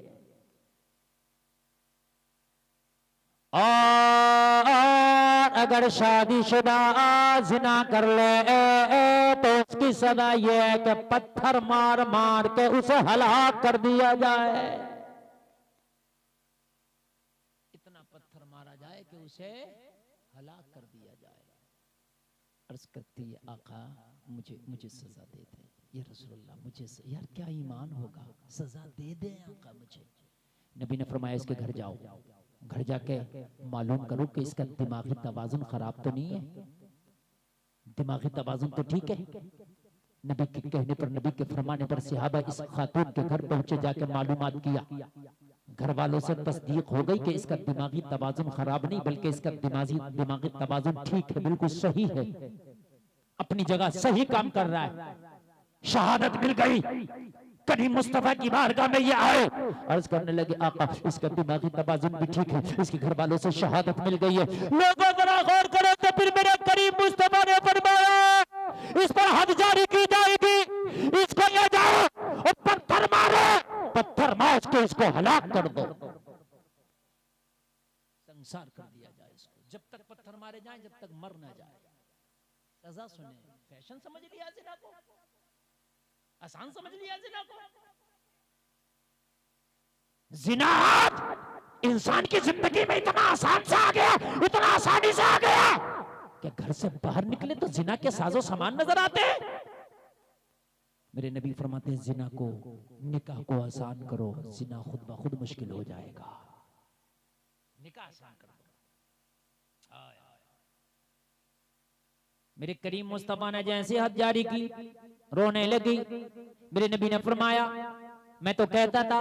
और अगर शादीशुदा जिना कर ले तो उसकी सजा ये है कि पत्थर मार मार के उसे हलाक कर दिया जाए। कि उसे हलाक कर दिया जाए। अर्ज करती है, आका मुझे सजा दे दे, ये रसूलुल्लाह मुझे यार क्या ईमान होगा, सजा दे दे आका मुझे, नबी ने फरमाया इसके घर जाओ, घर जाके मालूम करो कि इसका दिमागी तवाजुन खराब तो नहीं है, दिमागी तवाजुन तो ठीक है। नबी के कहने पर, नबी के फरमाने पर सहाबा इस खातून के घर पहुंचे, जाके मालूमात किया। घर वालों से तस्दीक हो गई कि इसका दिमागी तवाजुन खराब नहीं बल्कि इसका दिमागी तवाजुन ठीक है, बिल्कुल सही है, अपनी जगह सही काम कर रहा है। शहादत मिल गई। करीम मुस्तफा की बारगाह में ये आए, अर्ज करने लगे आका इसका दिमागी तवाजुन भी ठीक है, इसके घर वालों से शहादत मिल गई है। लोगों जरा गौर करो तो फिर मेरे करीम मुस्तफा ने फरमाया इस पर हद जारी की जाएगी, इसको ले जाओ और पत्थर मारो, पत्थर मार के इसको हलाक कर दो, संसार कर दिया जाए इसको, जब तक पत्थर मारे जाए, जब तक मर ना जाए। सजा सुने, फैशन समझ लिया जिना को, आसान समझ लिया जिना को। जिना इंसान की जिंदगी में इतना आसान से आ गया, इतना आसानी से आ गया कि घर से बाहर निकले तो जिना के साजो सामान नजर आते हैं। मेरे नबी फरमाते हैं जिना को, निकाह को आसान करो, जिना खुद ब खुद मुश्किल हो जाएगा। निकाह आसान कर दो। मेरे करीम मुस्तफा ने जैसे हद जारी की, रोने लगी। मेरे नबी ने फरमाया मैं तो कहता था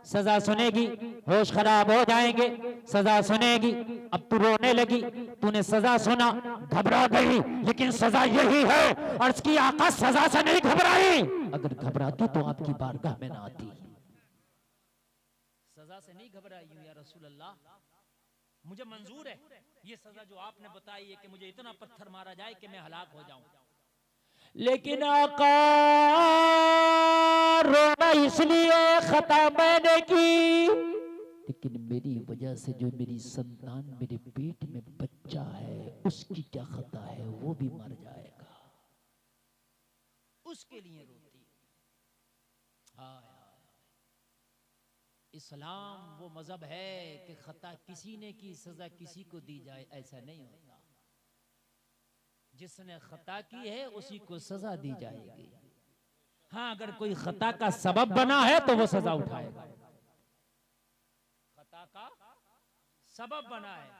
सजा सुनेगी, होश खराब हो जाएंगे, सजा सुनेगी, अब तू रोने लगी, तूने सजा सुना, घबरा गई, लेकिन सजा यही है। अर्ज की आका सजा से नहीं घबराई, अगर घबराती तो आपकी बारगाह में ना आती। सजा से नहीं घबराई हूं या रसूल अल्लाह, मुझे मंजूर है ये सजा जो आपने बताई है कि मुझे इतना पत्थर मारा जाए कि मैं हलाक हो जाऊं, लेकिन आका रोना इसलिए खता मैंने की, लेकिन मेरी वजह से जो मेरी संतान मेरे पेट में बच्चा है उसकी क्या खता है, वो भी मर जाएगा, उसके लिए रोती। इस्लाम वो मजहब है कि खता किसी ने की सजा किसी को दी जाए, ऐसा नहीं होता। जिसने खता की है उसी को सजा दी जाएगी। हाँ, अगर कोई खता का सबब बना है तो वो सजा उठाएगा। खता का सबब बना है,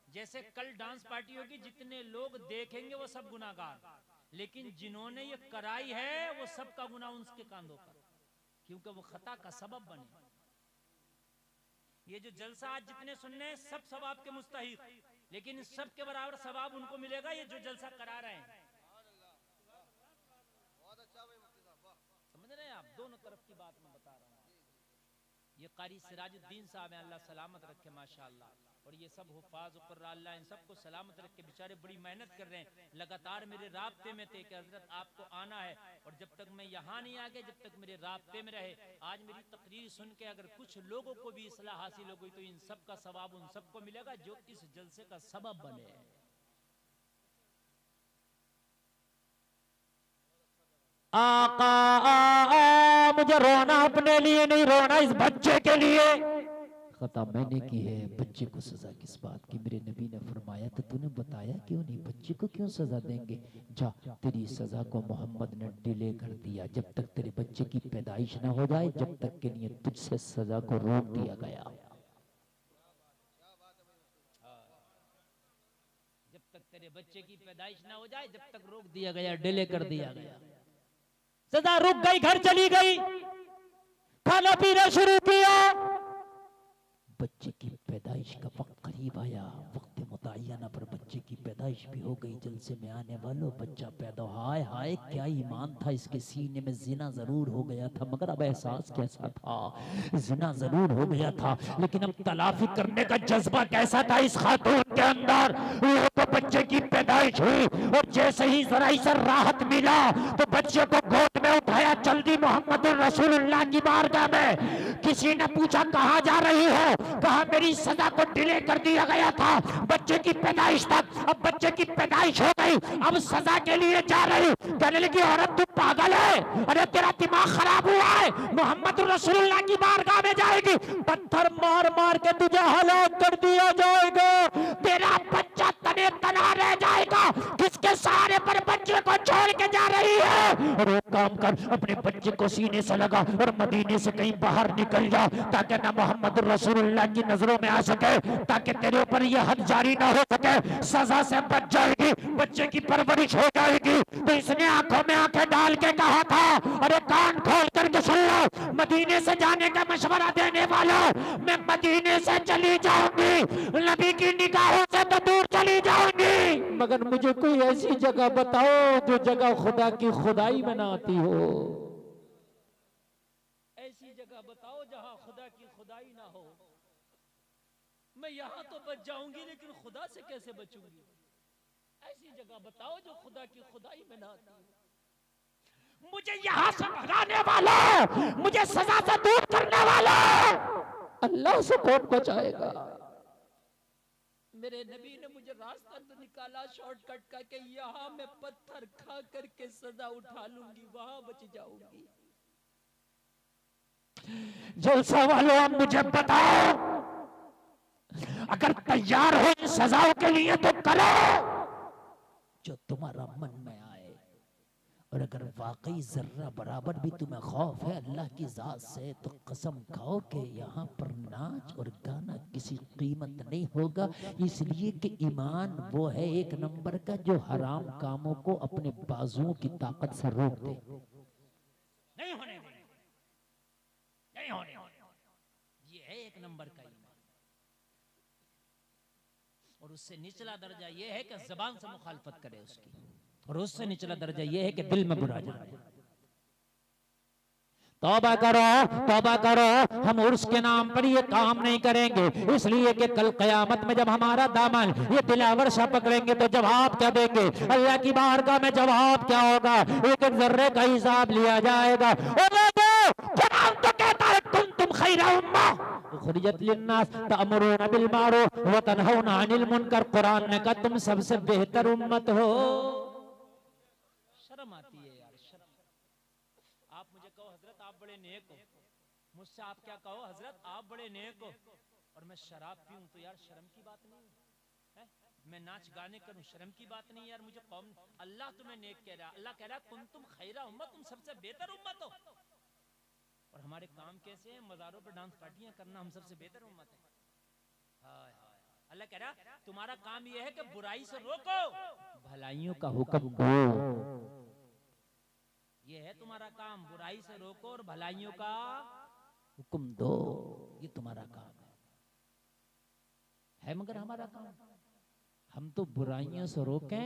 जैसे कल डांस पार्टी होगी, जितने लोग देखेंगे वो सब गुनाहगार, लेकिन जिन्होंने ये कराई है वो सबका गुनाह उनके कांधों पर, क्योंकि वो खता का सबब बने। ये जो जलसा आज जितने सुनने सब सवाब के मुस्तहिक, लेकिन सब के बराबर सवाब उनको मिलेगा ये जो जलसा करा रहे हैं। समझ रहे हैं आप, दोनों तरफ की बात मैं बता रहा हूँ। ये कारी सिराजुद्दीन साहब हैं, अल्लाह सलामत रखे माशाअल्लाह, और ये सब हुफाज ऊपर अल्लाह इन सबको सलामत रखे, बेचारे बड़ी मेहनत कर रहे हैं, लगातार मेरे राब्ते में थे कि हजरत आपको आना है, और जब तक मैं यहाँ नहीं आ गया, जब तक मेरे राब्ते में रहे। आज मेरी तकरीर सुन के अगर कुछ लोगों को भी इस्लाह हासिल हो गई तो इन सब का सवाब उन सबको मिलेगा जो इस जलसे का सबब बने। आका मुझे रोना अपने लिए नहीं, रोना इस बच्चे के लिए। खता मैंने की है, बच्चे को सजा किस बात की? मेरे नबी ने फरमाया तो तूने बताया क्यों नहीं, बच्चे को क्यों सजा देंगे? जा, तेरी सजा को मोहम्मद ने डिले कर दिया, जब तक तेरे बच्चे की पैदाइश ना हो जाए जब तक के लिए तुझसे सजा को रोक दिया गया। जब तक तेरे बच्चे की पैदाइश ना हो जाए जब तक रोक दिया गया, डिले कर दिया गया। सजा रुक गई, घर चली गई, खाना पीना शुरू किया। बच्चे की पैदाइश का वक्त करीब आया, वक्त मुतय्यना पर बच्चे की पैदाइश भी हो गई। जलसे में आने वालों बच्चा पैदा, हाय हाय क्या ईमान था इसके सीने में। जिना जरूर हो गया था मगर अब एहसास कैसा था, जिना जरूर हो गया था लेकिन अब तलाफी करने का जज्बा कैसा था इस खातून के अंदर। वो तो बच्चे की पैदाइश हुई और जैसे ही जरा इसे राहत मिला तो बच्चे को गोद में उठाया, चल दी मोहम्मद रसूलुल्लाह की बारगाह में। किसी ने पूछा कहाँ जा रही हो? कहा मेरी सजा को डिले कर दिया गया था बच्चे की पैदाइश तक, अब बच्चे की पैदाइश हो गई, अब सजा के लिए जा रही। कहने लगी औरत तू पागल है, अरे तेरा दिमाग खराब हुआ है, मोहम्मद रसूलुल्लाह की बारगाह में जाएगी, पत्थर मार मार के तुझे हलाक कर दिया जाएगा, तेरा बच्चा तने तना रह जाएगा। किसके सहारे पर बच्चे को छोड़ के जा रही है? और वो काम कर, अपने बच्चे को सीने से लगा और मदीने से कहीं बाहर निकल जा, ताकि ना मोहम्मद रसूलुल्लाह की नजरों में आ सके, ताकि तेरे ऊपर यह हद जारी ना हो सके, सजा से बच जाएगी, बच्चे की परवरिश हो जाएगी। तो इसने आंखों में आंखें डाल के कहा था, अरे कान खोल करके सुन लो, मदीने से जाने का मशवरा देने वाला, मैं मदीने से चली जाऊंगी, नबी की निगाहों से तो दूर चली जाऊंगी, मगर मुझे कोई ऐसी जगह बताओ जो जगह खुदा की खुदाई में ना आती हो। ऐसी जगह बताओ जहां खुदा की खुदाई ना हो। मैं यहाँ तो बच जाऊंगी, लेकिन खुदा से कैसे बचूंगी? ऐसी जगह बताओ जो खुदा की खुदाई में ना आती हो। मुझे यहाँ से भगाने वाला, मुझे सजा से दूर करने वाला, अल्लाह से कौन बचाएगा? मेरे नबी ने मुझे रास्ता तो निकाला शॉर्टकट का कि यहाँ मैं पत्थर खा करके सजा उठा लूंगी, वहां बच जाऊंगी। जलसा वालों, आप मुझे बताओ, अगर तैयार हो इन सजाओं के लिए तो करो जो तुम्हारा मन में आए, और अगर वाकई जर्रा बराबर भी तुम्हें खौफ है अल्लाह की जात से, तो कसम खाओ कि यहाँ पर नाच और गाना किसी कीमत नहीं होगा, इसलिए कि ईमान वो है एक नंबर का जो हराम कामों को अपने बाजुओं की ताकत से रोक दे। नहीं होने देंगे, नहीं होने, ये है एक नंबर का ईमान। और उससे निचला दर्जा ये है कि जबान से मुखालफत करे उसकी, और उससे निचला दर्जा ये है कि दिल में बुरा जाए। तौबा करो, तौबा करो, हम उर्स के नाम पर ये काम नहीं करेंगे, इसलिए कि कल कयामत में जब हमारा दामन ये दिलावर सा पकड़ेंगे तो जवाब क्या देंगे? अल्लाह की बारगाह में जवाब क्या होगा? एक एक जर्रे का हिसाब लिया जाएगा। कुरान तो कहता है कुंतुम खैरा उम्मा उखरिजत लिन्नास तअमुरूना बिल मारूफ व तनहौना अनिल मुनकर। कुरान ने कहा तुम सबसे बेहतर उम्मत हो। शर्म आती है यार, शर्म। आप मुझे कहो हजरत आप बड़े नेक हो, मुझसे आप क्या कहो हजरत आप बड़े नेक हो, और मैं शराब पीऊं तो यार शर्म की बात नहीं है? मैं नाच गाने करूं शर्म की बात नहीं यार? मुझे कौन, अल्लाह तुम्हें नेक कह रहा है, अल्लाह कह रहा है कुंतुम खैरा उम्मत, तुम सबसे बेहतर उम्मत हो। और हमारे काम कैसे हैं? मज़ारों पर डांस पार्टियां करना, हम सबसे बेहतर उम्मत है। हाय हाय, अल्लाह कह रहा तुम्हारा काम यह है कि बुराई से रोको, भलाइयों का हुक्म दो। ये है तुम्हारा काम, बुराई से रोको और भलाइयों का हुक्म दो, ये तुम्हारा काम है। मगर हमारा काम, हम तो बुराइयों से रोकें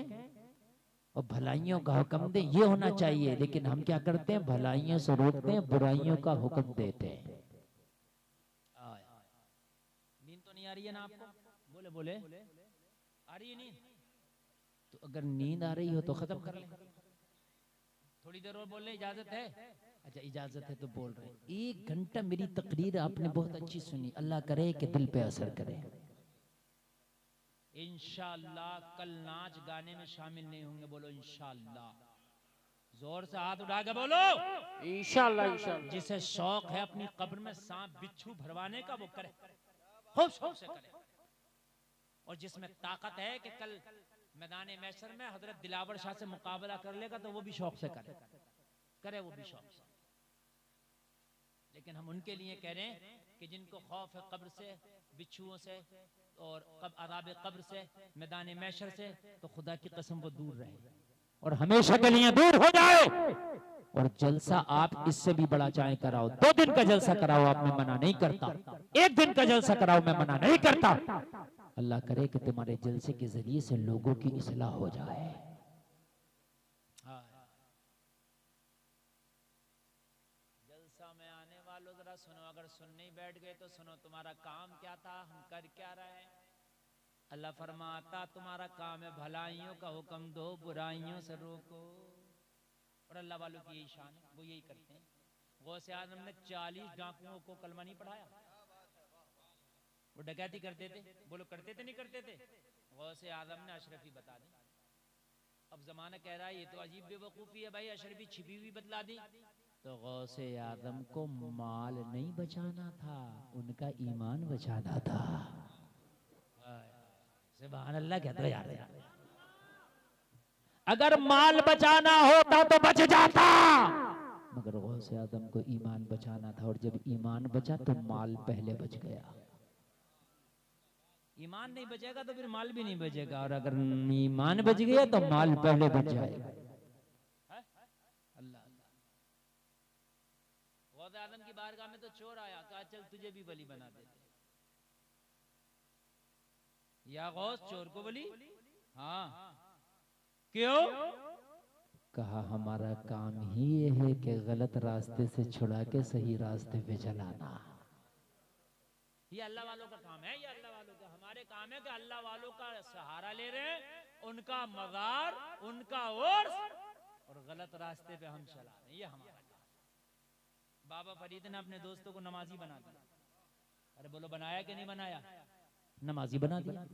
और भलाइयों का हुक्म दें, ये होना चाहिए। लेकिन हम क्या करते हैं? भलाइयों से रोकते हैं, बुराइयों का हुक्म देते हैं। नींद तो नहीं आ रही है ना आपको? बोले बोले आ रही है नींद? तो अगर नींद आ रही हो तो खत्म कर लें। थोड़ी देर और बोलने इजाजत है? अच्छा इजाजत है तो बोल रहे हैं। 1 घंटा मेरी तकरीर आपने बहुत अच्छी सुनी, अल्लाह करे कि दिल पे असर करे। इंशाअल्लाह कल नाच गाने में शामिल नहीं होंगे, बोलो इंशाअल्लाह। जोर से हाथ उठा के बोलो इंशाअल्लाह इंशाअल्लाह। जिसे शौक है अपनी कब्र में सांप बिच्छू भरवाने का वो करे, खूब शौक से करे। और जिसमें ताकत है कि कल मैदान मैशर में हजरत दिलावर शाह से मुकाबला कर लेगा तो वो भी शौक से करे वो भी शौक से। लेकिन हम उनके लिए कह रहे हैं कि जिनको खौफ है कब्र से, बिच्छुओं से और अज़ाब कब्र से, मैदान मैशर से, तो खुदा की कसम वो दूर रहे और हमेशा के लिए दूर हो जाए। और जलसा आप इससे भी बड़ा चाहे कराओ, 2 दिन का जलसा कराओ, आप मैं मना नहीं करता। 1 दिन का जलसा कराओ, मैं मना नहीं करता। अल्लाह करे कि तुम्हारे जलसे के जरिए से लोगों की इस्लाह हो जाए। जलसा में आने वालों जरा सुनो, अगर सुनने ही बैठ गए तो सुनो, तुम्हारा काम क्या था, हम कर क्या रहे हैं? अल्लाह फरमाता तुम्हारा काम है भलाइयों का हुक्म दो, बुराइयों से रोको। और अल्लाह वालों की यही शान है, वो यही करते हैं। गौसे आजम ने 40 डाकुओं को कलमा नहीं पढ़ाया? वो डकैती करते थे, बोलो करते थे नहीं करते थे? गौसे आजम ने अशरफी बता दी। अब जमाना कह रहा है ये तो अजीब बेवकूफी है भाई, अशरफी छिपी हुई बतला दी। तो गौसे आदम को माल नहीं बचाना था, उनका ईमान बचाना था। सुभान अल्लाह कहते हो यार। अगर माल बचाना होता तो बच जाता, मगर गौसे आदम को ईमान बचाना था, और जब ईमान बचा तो माल पहले बच गया। ईमान नहीं बचेगा तो फिर माल भी नहीं बचेगा, और अगर ईमान बच गया तो माल पहले बच जाएगा। अल्लाह गौसे आदम की बारगाह में तो चोर आया, कहा चल तुझे भी बलि बना देते। या गौस चोर को बलि? हाँ। क्यों? कहा हमारा काम ही ये है कि गलत रास्ते से छुड़ा के सही रास्ते पे चलाना। ये अल्लाह वालों का काम है, ये अल्लाह वालों का। हमारे काम है कि अल्लाह वालों का सहारा ले रहे हैं, उनका मज़ार, उनका उर्स, और गलत रास्ते पे हम चला रहे हैं, ये हमारा काम। बाबा फरीद ने अपने दोस्तों को नमाजी बना दिया। अरे बोलो बनाया कि नहीं बनाया? नमाजी बना दिया।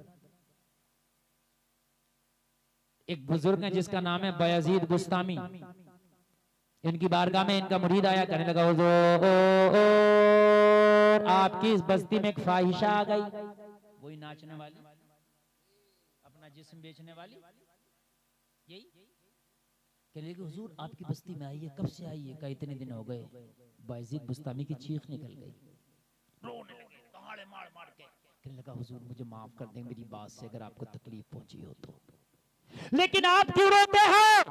एक बुजुर्ग है जिसका नाम है बायजीद बुस्तामी, इनकी बारगाह में इनका मुरीद आया, कहने लगा हुजूर आपकी इस बस्ती में एक फाहिशा आ गई। वही नाचने वाली, अपना जिस्म बेचने वाली, यही कहने लगे हुजूर आपकी बस्ती में आई है, कब से आई है? कहा इतने दिन हो गए। बायजीद बुस्तामी की चीख निकल गई, रोने लगे दहाड़े मार मार के। कहने लगा हुजूर मुझे माफ कर दें, मेरी बात से अगर आपको तकलीफ पहुंची हो तो, लेकिन आप क्यों रोते हैं?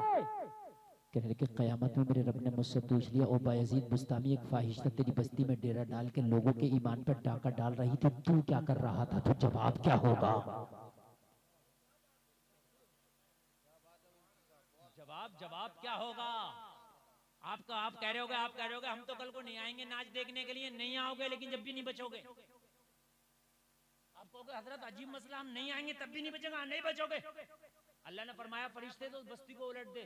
कहने लगे कयामत में मेरे रब ने मुझसे पूछ लिया, ओ बायजीद बुस्तामी एक फाहिशा तेरी बस्ती में डेरा डाल के लोगों के ईमान पर डाका डाल रही थी, तू क्या कर रहा था? तो जवाब क्या होगा? जवाब क्या होगा? आप कह रहे होगे हम तो कल को नहीं आएंगे नाच देखने के लिए। नहीं आओगे लेकिन जब भी नहीं बचोगे। आप कहोगे हजरत अजीब मसला, हम नहीं आएंगे तब भी नहीं बचेगा। नहीं बचोगे। अल्लाह ने फरमाया फरिश्ते तो बस्ती को उलट दे।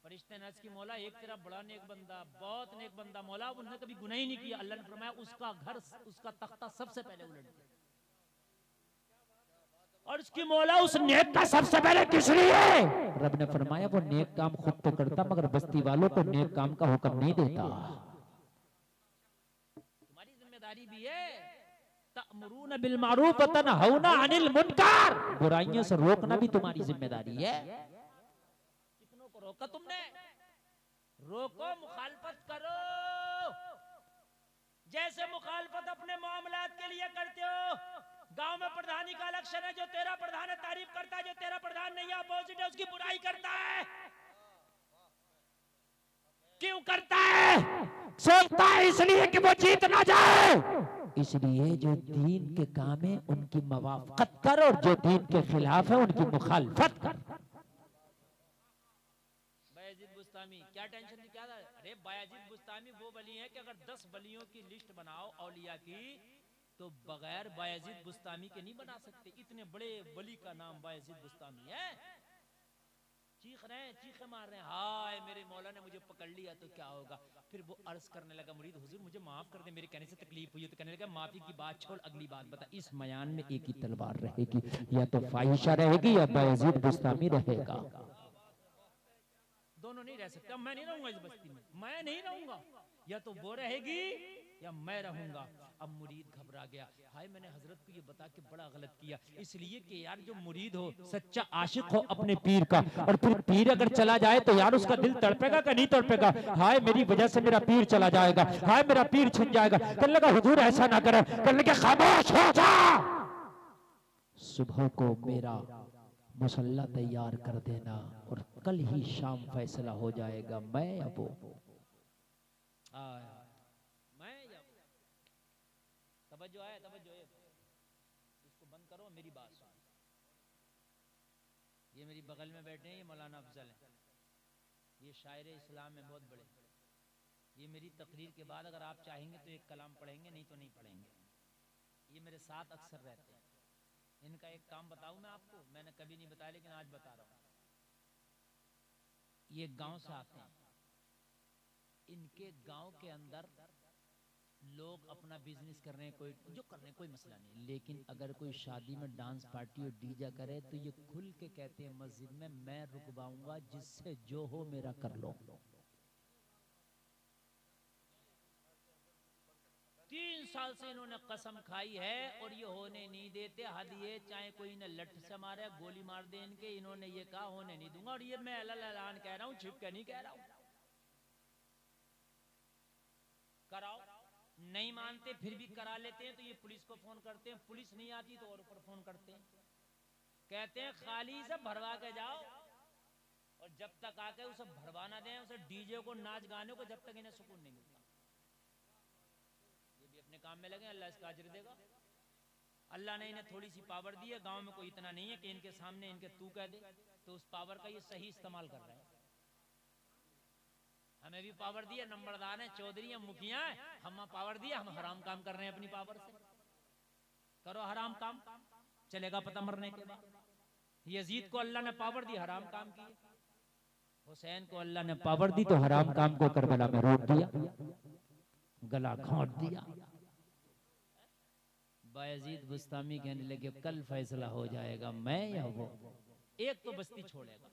फरिश्ते ने अर्ज की मौला एक तेरा बड़ा नेक बंदा, बहुत नेक बंदा मौला, उसने कभी गुनाह ही नहीं किया। अल्लाह ने फरमाया उसका घर, उसका तख्ता सबसे पहले उलट दे। और उसकी मौला उस नेक का सबसे पहले किस लिए? रब ने फरमाया वो नेक काम खुद तो करता मगर बस्ती वालों को नेक काम का हुक्म नहीं देता। तुम्हारी जिम्मेदारी भी है, तअमुरून बिल मारूफ व तनहौना अनिल मुनकर, बुराइयों से रोकना भी तुम्हारी जिम्मेदारी है। कितनों को रोका तुमने? रोको, मुखालफत करो। जैसे मुखालफत अपने मामलात के लिए करते हो। गांव में प्रधानी का इलेक्शन है, जो तेरा प्रधान है तारीफ करता है, जो तेरा प्रधान नहीं है अपोजिट है उसकी बुराई करता है। क्यों करता है? सोचता है इसलिए कि वो जीत ना जाए। इसलिए जो दीन के काम है उनकी मवाफकत कर, और जो दीन के खिलाफ है उनकी मुखालफत कर। बायजीद बुस्तामी क्या टेंशन थी, क्या था? अरे बायजीद बुस्तामी वो वली है कि अगर 10 वलियों की लिस्ट बनाओ औलिया की, तो बगैर बायजीद बुस्तामी के नहीं बना सकते। इतने बड़े वली का नाम बायजीद बुस्तामी है। चीख रहे हैं, चीखे मार रहे हैं, हाय मेरे मौला ने मुझे पकड़ लिया तो क्या होगा? फिर वो अर्ज करने लगा मुरीद हुजूर मुझे माफ कर दे, मेरे कहने से तकलीफ हुई। तो कहने लगा माफी की बात छोड़, अगली बात बता। इस मयान में एक ही तलवार रहेगी, या तो फाहिशा रहेगी या बायजीद बुस्तामी रहेगा। दोनों नहीं रह सकते। मैं नहीं रहूंगा इस बस्ती में, मैं नहीं रहूंगा। या तो वो रहेगी या मैं रहूंगा। अब मुरीद घबरा गया, हाय मैंने हजरत को ये बता के बड़ा गलत किया। इसलिए कि यार जो मुरीद हो, सच्चा आशिक हो अपने पीर का, और फिर पीर अगर चला जाए तो यार उसका दिल तड़पेगा कि नहीं तड़पेगा? हाय मेरी वजह से मेरा पीर चला जाएगा, हाय मेरा पीर छिन जाएगा। कहने लगा हुजूर ऐसा ना करे। कहने लगा खामोश हो जा, सुबह को मेरा मुसल्ला तैयार कर देना और कल ही शाम फैसला हो जाएगा। मैं अब तवज्जो है, तवज्जो है। इसको बंद करो, मेरी बात सुनो। ये मेरी बगल में बैठे हैं, ये मौलाना अफजल हैं, ये शायर इस्लाम में बहुत बड़े। ये मेरी तकरीर के बाद अगर आप चाहेंगे तो एक कलाम पढ़ेंगे, नहीं तो नहीं पढ़ेंगे। ये मेरे साथ अक्सर रहते हैं। इनका एक काम बताऊं मैं आपको, मैंने कभी नहीं बताया लेकिन आज बता रहा हूं। ये गांव से आते हैं, इनके गांव के अंदर लोग अपना बिजनेस कर रहे हैं, कोई जो कर रहे हैं कोई मसला नहीं, लेकिन अगर कोई शादी में डांस पार्टी और डीजे करे तो ये खुल के कहते हैं मस्जिद में मैं रुकवाऊंगा, जिससे जो हो मेरा कर लो। 3 साल से इन्होंने कसम खाई है और ये होने नहीं देते। हद ये चाहे कोई इन्हें लठ से मारे, गोली मार दे इनके, इन्होंने ये कहा होने नहीं दूंगा। और ये मैं ऐलान कह रहा हूं, छिप के नहीं कह रहा हूं। कराओ, नहीं मानते फिर भी करा लेते हैं तो ये पुलिस को फोन करते हैं, पुलिस नहीं आती तो और ऊपर फोन करते हैं, कहते हैं खाली से भरवा के जाओ। और जब तक आके उसे भरवा ना दें, उसे डीजे को, नाच गाने को, जब तक इन्हें सुकून नहीं मिलता। ये भी अपने काम में लगे, अल्लाह इसका अजर देगा। अल्लाह ने इन्हें थोड़ी सी पावर दी है, गांव में कोई इतना नहीं है कि इनके सामने इनके तू कह दे, तो उस पावर का ये सही इस्तेमाल कर रहे हैं। हमें भी पावर दी है, नंबरदार है, चौधरी है, मुखिया है, हम पावर दिया, हम हराम काम कर रहे हैं अपनी पावर से। करो हराम काम, चलेगा पता मरने के बाद। यजीद को अल्लाह ने पावर दी, हराम काम किए। हुसैन को अल्लाह ने पावर दी तो हराम काम को करबला में रोक दिया, गला घोंट दिया। बायजीद बुस्तामी कहने लगे कल फैसला हो जाएगा, मैं या वो, एक तो बस्ती छोड़ेगा।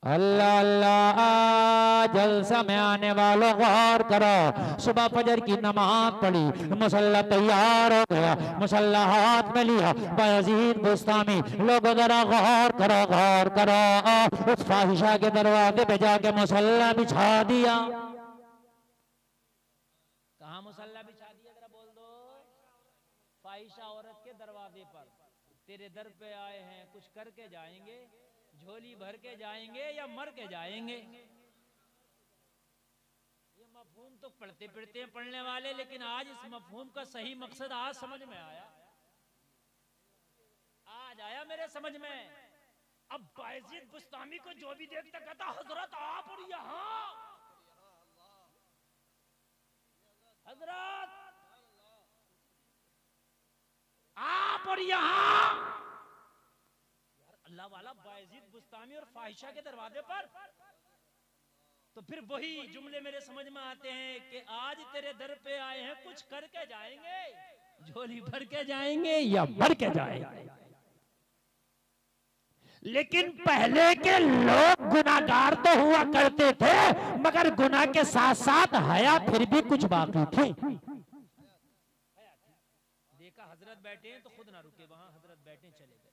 अल्लाह अल्लाह, जलसा में आने वालों गौर करो। सुबह फजर की नमाज पढ़ी, मुसल्ला तैयार हो गया, मुसल्ला हाथ में लिया बायजीद बुस्तामी। लोगों जरा गौर करो, गौर करो। उस फाहिशा के दरवाजे पे जाके मुसल्ला बिछा दिया। कहाँ मुसल्ला बिछा दिया, जरा बोल दो। फाहिशा औरत के दरवाजे पर। तेरे दर पे आए हैं, कुछ करके जाएंगे, झोली भर के जाएंगे या मर के जाएंगे। ये मफहूम तो पढ़ते पढ़ते हैं पढ़ने वाले, लेकिन आज इस मफहूम का सही मकसद आज समझ में आया, आज आया मेरे समझ में। अब बायजीद बुस्तामी को जो भी देखता कहता हजरत आप और यहाँ, हजरत आप और यहाँ। अल्लाह वाला बायजीद बुस्तामी और फाहिशा के दरवाजे पर। तो फिर वही जुमले मेरे समझ में आते हैं कि आज तेरे दर पे आए हैं, कुछ करके जाएंगे, झोली भर के जाएंगे या मर के जाएंगे। लेकिन पहले के लोग गुनाहगार तो हुआ करते थे, मगर गुनाह के साथ साथ हया फिर भी कुछ बाकी थी। देखा हजरत बैठे हैं तो खुद ना रुके, वहां हजरत बैठे चले गए।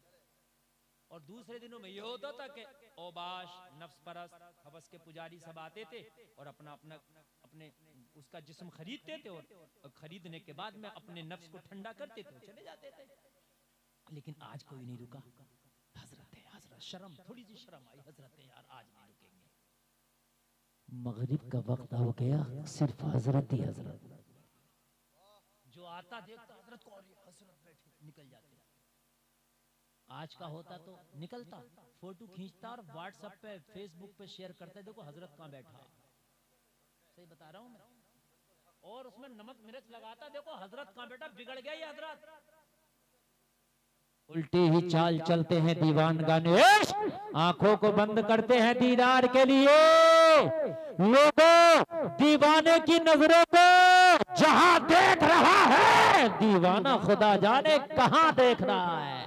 और दूसरे दिनों में यह होता था कि औबाश, नफ्स परस्त, हवस के पुजारी सब आते थे और अपना अपना अपने उसका जिस्म खरीदते थे, और खरीदने के बाद में अपने नफ्स को ठंडा करते थे, चले जाते थे। लेकिन आज कोई नहीं रुका। हजरत है, हजरत, शर्म, थोड़ी सी शर्म आई, हजरत है यार आज नहीं रुकेंगे। मगरिब का वक्त हो गया, सिर्फ हजरत ही हजरत। जो आता देखता हजरत को, हजरत बैठे, निकल जाते। आज का होता तो निकलता, फोटो खींचता और व्हाट्सएप पे, फेसबुक पे शेयर करता, देखो हजरत कहाँ बैठा। सही बता रहा हूँ मैं। और उसमें नमक मिर्च लगाता, देखो हजरत कहाँ बैठा, बिगड़ गया ये हजरत। उल्टी ही चाल चलते हैं दीवान गाने, आंखों को बंद करते हैं दीदार के लिए। लोगों, दीवाने की नजरों को जहां देख रहा है, दीवाना खुदा जाने कहां देख रहा है।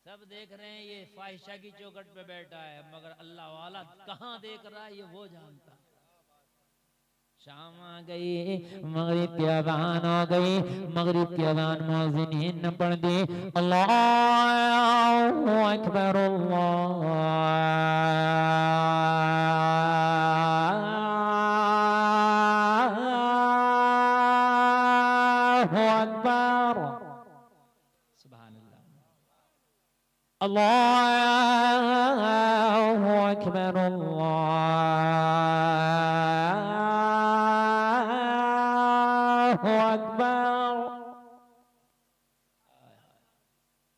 सब देख रहे हैं ये फाहिशा की चौखट पे बैठा है, मगर अल्लाह वाला कहां देख रहा है ये वो जानता। शाम आ गई, मगरिब की अज़ान हो गई, मगरिब की अज़ान मुअज्जिनीन ने पढ़ दी, अल्लाहु अकबर, अल्लाहु अकबर, सुभान अल्लाह, अल्लाहु अकबर,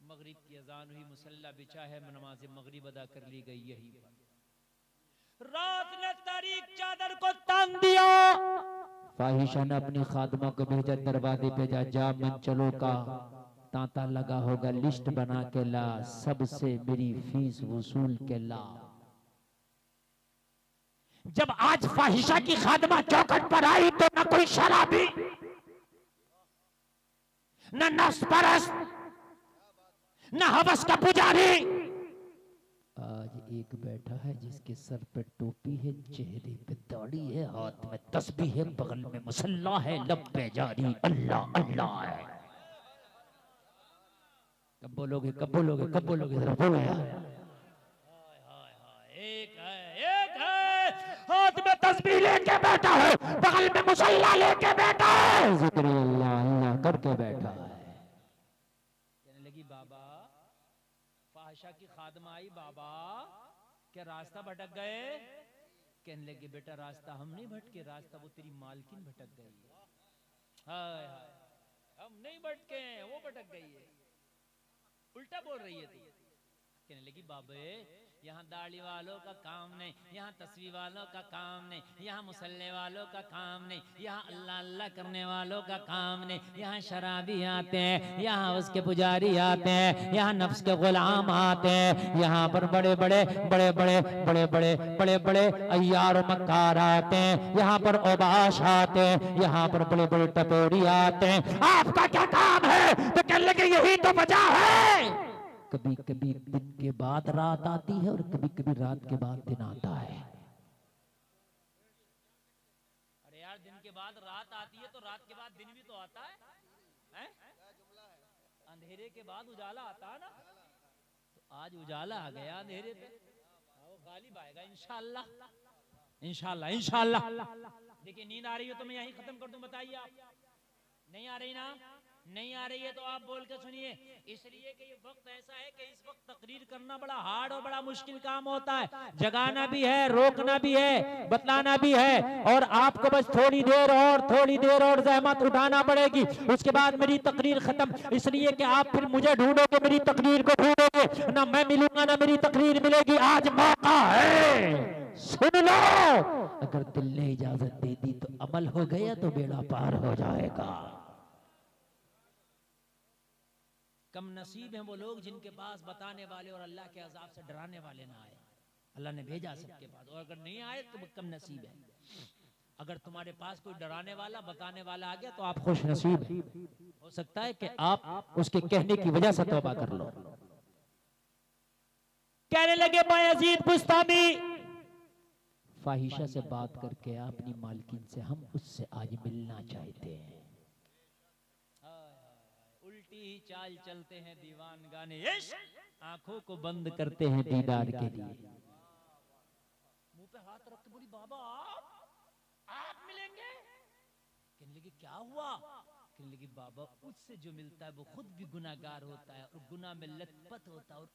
मगरिब की अजान हुई, मुसल्ला बिछा है, नमाज मगरिब अदा कर ली गई। यही रात ने तारीख चादर को तान दिया। फाहिशा ने अपनी खादमा को भेजा, दरवाजे पे जा मंचलों का तांता लगा होगा, लिस्ट बना के ला, सबसे मेरी फीस वसूल के ला। जब आज फाहिशा की खादमा चौखट पर आई तो न कोई शराबी, न नफ्स परस्त, न हवस का पुजारी, आज एक बैठा है जिसके सर पे टोपी है, चेहरे पे दाढ़ी है, हाथ में तस्बीह है, बगल में मुसल्ला है, लब पे जारी अल्लाह अल्लाह है। कब बोलोगे कब बोलोगे कब बोलोगे, जरा बोलो यार। एक है हाथ में तस्बीह लेके बैठा है, बगल में मुसल्ला लेके बैठा है, जिक्र अल्लाह अल्लाह करके बैठा है। कहने लगी बाबा, फाहिशा की खादमा आई, बाबा क्या रास्ता भटक गए? कहने लगे बेटा रास्ता हम नहीं भटके, रास्ता वो तेरी मालकिन भटक गई है। हाय हाय, हम नहीं भटके हैं, वो भटक गई है। उल्टा बोल रही है तू। कहने लगी बाबे, यहाँ दाढ़ी वालों का काम नहीं, यहाँ तस्वीर वालों का काम नहीं, यहाँ मुसल्ले वालों का काम नहीं, यहाँ अल्लाह अल्लाह करने वालों का काम नहीं, यहाँ शराबी आते हैं, यहाँ उसके पुजारी आते हैं, यहाँ नफ्स के गुलाम आते हैं, यहाँ पर बड़े बड़े बड़े बड़े बड़े बड़े बड़े बड़े अय्यार मक्कार आते हैं, यहाँ पर ओबाश आते हैं, यहाँ पर बड़े बड़े टपोरी आते हैं। आपका क्या काम है? तो कहने लगे यही तो वजह है। कभी कभी दिन के बाद रात आती है और कभी कभी रात के बाद दिन आता है। अरे यार, दिन के बाद रात आती है तो रात के बाद दिन भी तो आता है? अंधेरे के बाद उजाला आता है ना, तो आज उजाला आ गया अंधेरे पे, वो गालिब आएगा इंशाअल्लाह इंशाअल्लाह इंशाअल्लाह। देखिए नींद आ रही है तो मैं यहीं खत्म कर दूं, बताइए आप। नहीं आ रही ना? नहीं आ रही है तो आप बोल के सुनिए। इसलिए कि ये वक्त ऐसा है कि इस वक्त तकरीर करना बड़ा हार्ड और बड़ा मुश्किल काम होता है। जगाना भी है, रोकना भी है, बतलाना भी है, और आपको बस थोड़ी देर और जहमत उठाना पड़ेगी, उसके बाद मेरी तकरीर खत्म। इसलिए कि आप फिर मुझे ढूंढोगे, मेरी तकरीर को ढूंढोगे, ना मैं मिलूंगा ना मेरी तकरीर मिलेगी। आज मौका है, सुन लो। अगर दिल ने इजाजत दे दी तो अमल हो गया तो बेड़ा पार हो जाएगा। कम नसीब हैं वो लोग जिनके पास बताने वाले और अल्लाह के अजाब से डराने वाले ना आए। अल्लाह ने भेजा सबके पास, और अगर नहीं आए तो कम नसीब है। अगर तुम्हारे पास कोई डराने वाला बताने वाला आ गया तो आप खुश नसीब हैं। हो सकता है कि आप उसके कहने की वजह से तौबा कर लो। कहने लगे बायजीद बुस्तामी, फाहिशा से बात करके अपनी मालकिन से हम उससे आज मिलना चाहते हैं। उल्टी ही चाल चलते हैं दीवान गाने, आंखों को बंद करते हैं दीदार के लिए। मुंह पे हाथ रख के बोली बाबा आप मिलेंगे? कहने लगी क्या हुआ? कहने लगी बाबा उससे जो मिलता है वो खुद भी गुनाहगार होता है और गुनाह में लथपथ होता है, और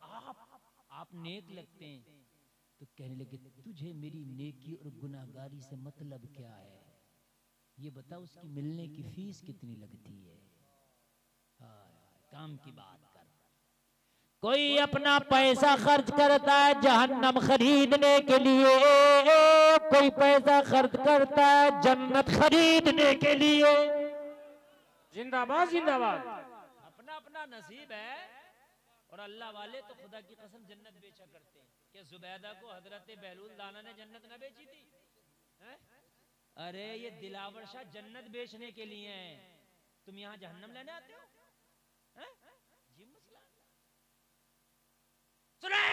आप नेक लगते हैं। तो कहने लगे तुझे मेरी नेकी और गुनाहगारी से मतलब क्या है? ये बता, उसकी मिलने की फीस कितनी लगती है? काम की बात कर। कोई अपना पैसा खर्च करता है जहन्नम खरीदने के लिए, कोई पैसा खर्च करता है जन्नत खरीदने के लिए। जिंदाबाद जिंदाबाद। अपना अपना नसीब है, और अल्लाह वाले तो खुदा की कसम जन्नत बेचा करते हैं। क्या जुबैदा को हजरत बहलूल दाना ने जन्नत न बेची थी? अरे ये दिलावर शाह जन्नत बेचने के लिए हैं, तुम यहाँ जहन्नम लेने आते हो? जी मसला सुने।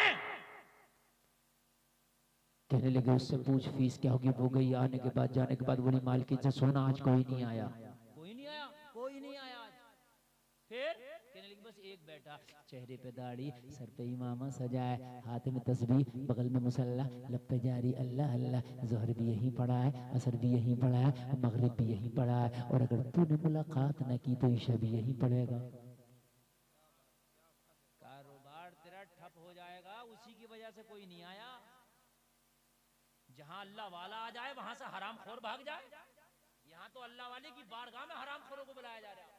कहने लगे उससे पूछ फीस क्या होगी। वो गई, आने के बाद जाने के बाद बोली मालकिन से सोना आज कोई नहीं आया। कोई नहीं आया, कोई नहीं आया आज। फिर कहने लगी बस एक बैठा, चेहरे पे दाढ़ी, सर पे इमामा सजाए, हाथ में तस्बीह, बगल में मुसल्ला, लब पे जारी अल्लाह अल्लाह। जोहर भी यहीं पढ़ा है, असर भी यहीं पढ़ा है, मगरिब भी यहीं पढ़ा है, और अगर तूने मुलाकात न की तो ईशा भी यहीं पढ़ेगा। कारोबार तेरा ठप हो जाएगा, उसी की वजह से कोई नहीं आया। जहां अल्लाह वाला आ जाए वहां से हराम खोर भाग जाए। यहाँ तो अल्लाह वाले की बारगाह में हराम खोरों को बुलाया जा रहा है।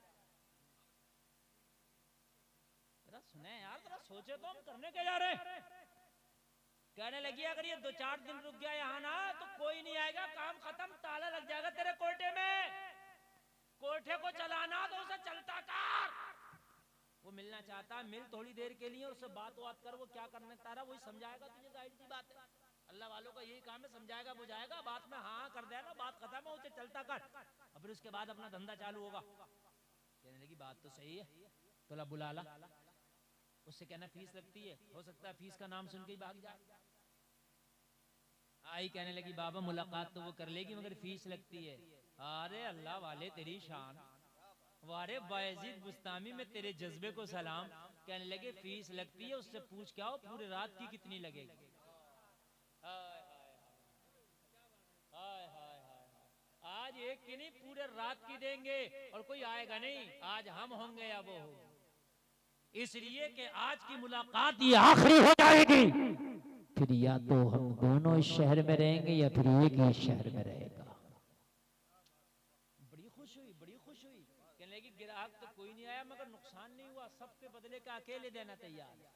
जरा सुने यार, जरा सोचे तो हम करने के जा रहे हैं। कहने लगी अगर ये 2-4 दिन रुक गया यहाँ ना तो कोई नहीं आएगा, काम खत्म, ताला लग जाएगा तेरे कोठे में। कोठे को चलाना तो उसे चलता कर। वो मिलना चाहता, मिल थोड़ी देर के लिए, उससे बात कर, वो क्या करने तारा वही समझाएगा तुझे। जाहिर सी बात है, अल्लाह वालों का यही काम है, समझाएगा बुझाएगा, बात में हाँ कर देगा, बात खत्म है, उसे चलता कर, और फिर उसके बाद अपना धंधा चालू होगा। कहने लगी बात तो सही है, तो बुला ला। उससे कहना फीस लगती है, हो सकता है फीस का नाम सुन के ही भाग जाए। आई कहने लगी बाबा मुलाकात तो वो कर लेगी मगर फीस लगती है। अरे अल्लाह वाले तेरी शान, वारे बायजीद बुस्तामी में तेरे जज्बे को सलाम। कहने लगे फीस लगती है, उससे पूछ क्या हो पूरी रात की कितनी लगेगी। हाय हाय हाय हाय हाय, आज एक की नहीं पूरे रात की देंगे और कोई आएगा नहीं, आज हम होंगे या वो हो। इसलिए कि आज की मुलाकात ये आखिरी हो जाएगी, फिर या तो हम दोनों इस शहर में रहेंगे या फिर एक ही शहर में रहेगा। बड़ी खुश हुई, बड़ी खुश हुई। कहने लगी ग्राहक तो कोई नहीं आया मगर नुकसान नहीं हुआ, सबके बदले का अकेले देना तैयार है।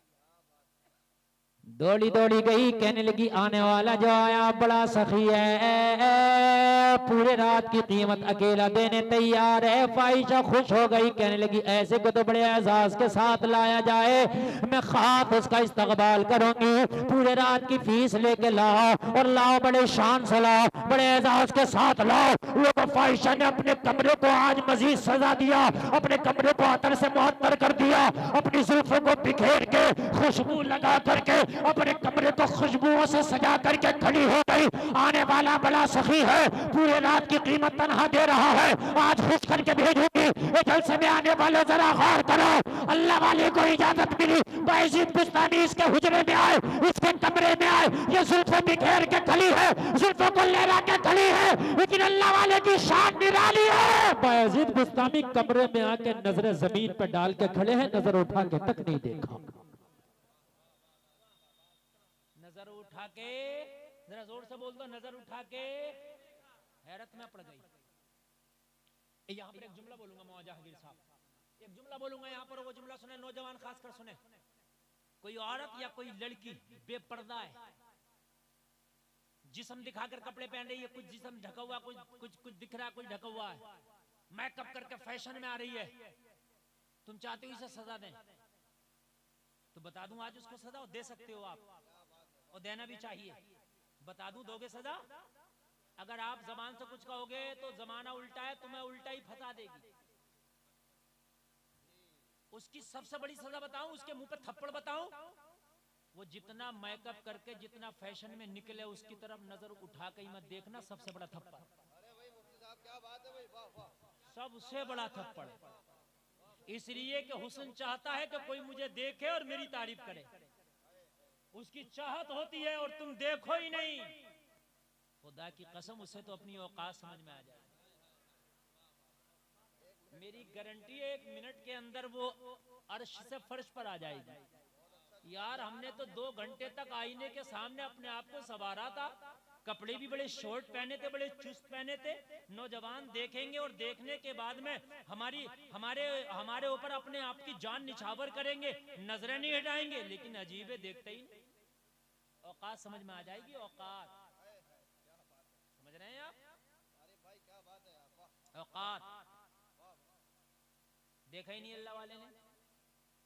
दौड़ी दौड़ी गई, कहने लगी आने वाला जो आया बड़ा सखी है, पूरे रात की कीमत अकेला देने तैयार है। फाइशा खुश हो गई, कहने लगी ऐसे को तो बड़े एजाज के साथ लाया जाए, मैं खास उसका इस्तकबाल करूंगी। पूरे रात की फीस लेके लाओ और लाओ बड़े शान से लाओ, बड़े एजाज के साथ लाओ। लोगों फाइशा ने अपने कमरे को आज मजीद सजा दिया, अपने कमरे को अतर से मुअत्तर कर दिया, अपनी जुल्फों को बिखेर के खुशबू लगा करके अपने कमरे को खुशबुओं से सजा करके खड़ी हो गई। आने वाला बड़ा सखी है, पूरे रात की कीमत तनहा दे रहा है, आज खुश करके भेजूंगी। ये जलसे में आने वाले जरा गौर करो, अल्लाह वाले को इजाजत मिली, बायजीद बुस्तानी इसके हुजरे में आए, इसके कमरे में आए। ये जुल्फें बिखेर के खड़ी है, जुल्फों को लहरा के खड़ी है, लेकिन अल्लाह वाले की शान निराली है। बायजीद बुस्तानी कमरे में आके नजरें जमीन पर डाल के खड़े हैं, नजर उठा के तक नहीं देखा। नजर उठा के, जरा जोर से बोल दो, नजर उठा के हैरत में पड़ गई। यहाँ पर एक जुमला बोलूंगा मौला जहांगीर साहब, एक जुमला बोलूंगा यहाँ पर, वो जुमला सुने नौजवान खासकर सुने। कोई औरत या कोई लड़की बेपर्दा है, जिस्म दिखाकर कपड़े पहन रही है, कुछ जिस्म ढका हुआ, कुछ दिख रहा है, कुछ ढका हुआ है, मेकअप करके फैशन में आ रही है, तुम चाहते हो इसे सजा दें तो बता दूं आज उसको सजा दे सकते हो आप, और देना भी चाहिए। बता दूं दोगे सजा? अगर आप जबान से कुछ कहोगे तो जमाना उल्टा है, तुम्हें उल्टा ही फंसा देगी। उसकी सबसे बड़ी सजा बताऊं, उसके मुंह पे थप्पड़ बताऊं? वो जितना मेकअप करके जितना फैशन में निकले उसकी तरफ नजर उठा के ही मत देखना, सबसे बड़ा थप्पड़। सबसे बड़ा थप्पड़। इसलिए कि हुस्न चाहता है कि कोई मुझे देखे और मेरी तारीफ करे, उसकी चाहत होती है और तुम देखो ही नहीं। खुदा की कसम उसे तो अपनी औकात समझ में आ जाए। मेरी गारंटी है 1 मिनट के अंदर वो अर्श से फर्श पर आ जाएगी। यार हमने तो 2 घंटे तक आईने के सामने अपने आप को संवारा था, कपड़े भी बड़े शॉर्ट पहने थे, बड़े चुस्त पहने थे। नौजवान देखेंगे और देखने के बाद में हमारे ऊपर अपने आप की जान निछावर करेंगे, नजरें नहीं हटाएंगे, लेकिन अजीब है देखते ही नहीं। औकात समझ में आ जाएगी, औकात समझ रहे हैं आप? औकात देखा ही नहीं अल्लाह वाले ने,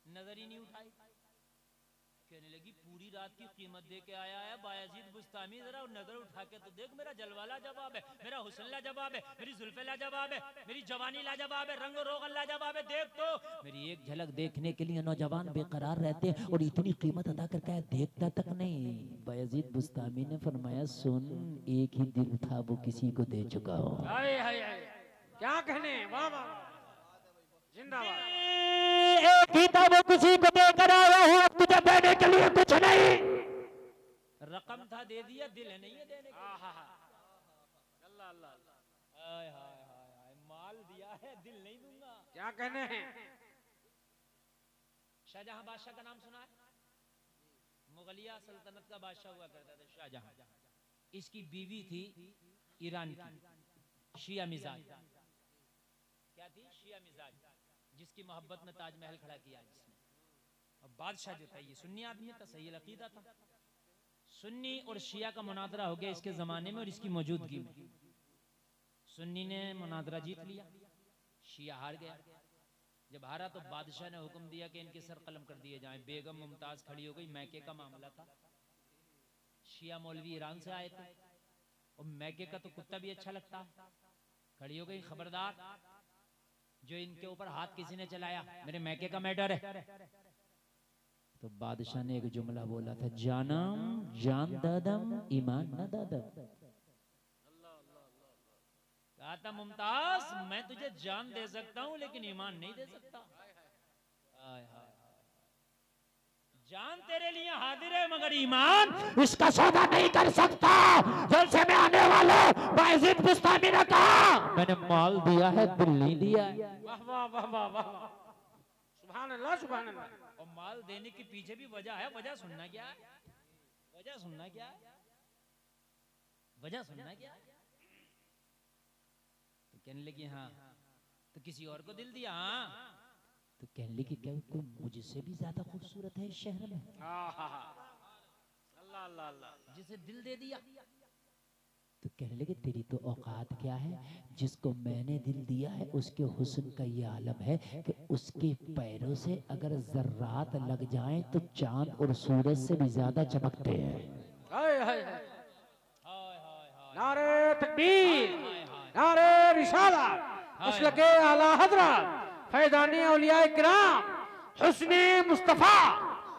नजर ही नहीं उठाई। कहने लगी पूरी रात की कीमत दे के आया है बायजीद बुस्तामी, जरा नजर उठा के तो देख, मेरा जलवा लाजवाब है, मेरा हुस्न लाजवाब है, मेरी जुल्फे लाजवाब है, मेरी जवानी लाजवाब है, रंग रोगन लाजवाब है, देख तो। मेरी एक झलक देखने के लिए नौजवान बेकरार रहते हैं और इतनी कीमत अदा करके देखता तक नहीं। बायजीद बुस्तामी ने फरमाया सुन, एक ही दिल था वो किसी को दे चुका हूँ। क्या कहने, वाह वाह, जिंदाबाद। एक ही था वो किसी को देकर आया हूँ, अब तुझे देने के लिए कुछ नहीं। रकम था दे दिया, दिल है नहीं है देने के। अल्लाह अल्लाह, हाय हाय हाय, माल दिया है, दिल नहीं दूंगा। क्या कहने हैं? शाहजहां बादशाह का नाम सुना है? मुगलिया सल्तनत का बादशाह हुआ करता था शाहजहां। इसकी बीवी थी ईरान की, शिया मिजाज। क्या थी? शिया मिजाज, जिसकी मोहब्बत में ताजमहल खड़ा किया जिसने। और बादशाह जो था ये सुन्नी आदमी था, सही अकीदा था। सुन्नी और शिया का मुनादरा हो गया इसके जमाने में और इसकी मौजूदगी में। सुन्नी ने मुनादरा जीत लिया, शिया हार गया। जब हारा तो बादशाह ने हुक्म दिया कि इनके सर कलम कर दिए जाएं। बेगम मुमताज खड़ी हो गई, मैके का मामला था। शिया मौलवी ईरान से आए थे और मैके का तो कुत्ता भी अच्छा लगता है। खड़ी हो गई, खबरदार जो इनके ऊपर हाथ किसी ने चलाया मेरे मैके का मैटर है। तो बादशाह ने एक जुमला बोला था, जानम जान दादम ईमान न दादम। कहा था मुमताज मैं तुझे जान दे सकता हूं लेकिन ईमान नहीं दे सकता। हाय हाय, जान तेरे लिए हाजिर है मगर ईमान इसका सौदा नहीं कर सकता। जलसे में आने वाले बायजीद बुस्तामी ने कहा, मैंने माल दिया है, दिल नहीं दिया है। वाह वाह वाह वाह वाह, सुभान अल्लाह सुभान अल्लाह। और माल देने के पीछे भी वजह है। वजह सुनना क्या है? वजह सुनना क्या है? वजह सुनना क्या है? तो कहने लगी हाँ, तो किसी और को दिल दिया? हाँ। तो कहने लगी क्या कोई मुझसे भी ज्यादा खूबसूरत है इस शहर में? अल्लाह अल्लाह अल्लाह, जिसे दिल दे दिया। तो कहने लगे तेरी तो औकात क्या है, जिसको मैंने दिल दिया है उसके हुस्न का ये आलम है कि उसके पैरों से अगर जर्रात लग जाएं तो चांद और सूरज से भी ज्यादा चमकते हैं। हाय हाय हाय, हाय हाय हाय, नारे तकबीर, हाय हाय, नारे रिसालत, मसलके आला हजरत फैजानी औलिया किराम, हुस्ने मुस्तफा,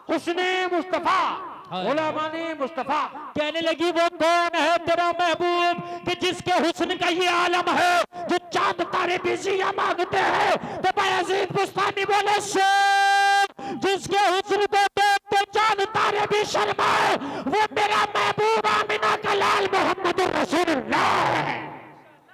हुस्ने मुस्तफा, गुलामानी मुस्तफा। कहने लगी वो कौन है तेरा महबूब कि जिसके हुस्न का ये आलम है, जो चांद तारे भी जिया मांगते हैं। तो बायजीद बुस्तामी बोले जिसके हुस्न को देखते चांद तारे भी शर्माए, वो मेरा महबूब आमिना का लाल मोहम्मद रसूलुल्लाह है।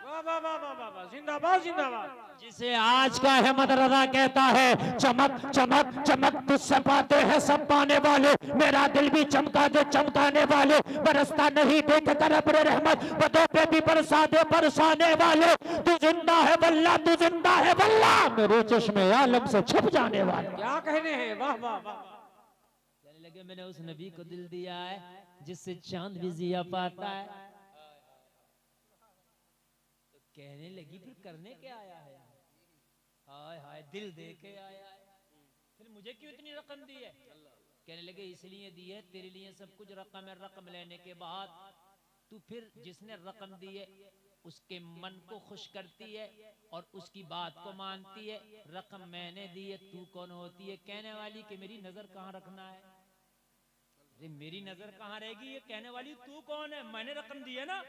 वाह वाह वाह वाह वाह, जिंदाबाद जिंदाबाद। जिसे आज का अहमद रजा कहता है, चमक चमक चमक तुझसे पाते हैं सब पाने वाले, मेरा दिल भी चमका दे चमकाने वाले, बरसता नहीं देख कर अब्र रहमत, बदों पे भी बरसा दे बरसाने वाले। तू जिंदा है वल्लाह, तू जिंदा है वल्लाह, मेरे चश्मे आलम से छुप जाने वाले। क्या कहने हैं, वाह वाह वाह। कहने लगे मैंने उस नबी को दिल दिया है जिससे चांद भी जिया पाता है। तो कहने लगी फिर करने क्या आया है? हाय हाय, दिल दे के आया है, फिर मुझे क्यों इतनी रकम दी है? कहने लगे इसलिए दी है तेरे लिए सब कुछ रकम है, रकम लेने के बाद तू फिर जिसने रकम दी है उसके मन को खुश करती है और उसकी बात को मानती है। रकम मैंने दी है, तू कौन होती है कहने वाली कि मेरी नजर कहाँ रखना है? मेरी नजर कहाँ रहेगी ये कहने वाली? तू कौन है? मैंने रकम दी है ना।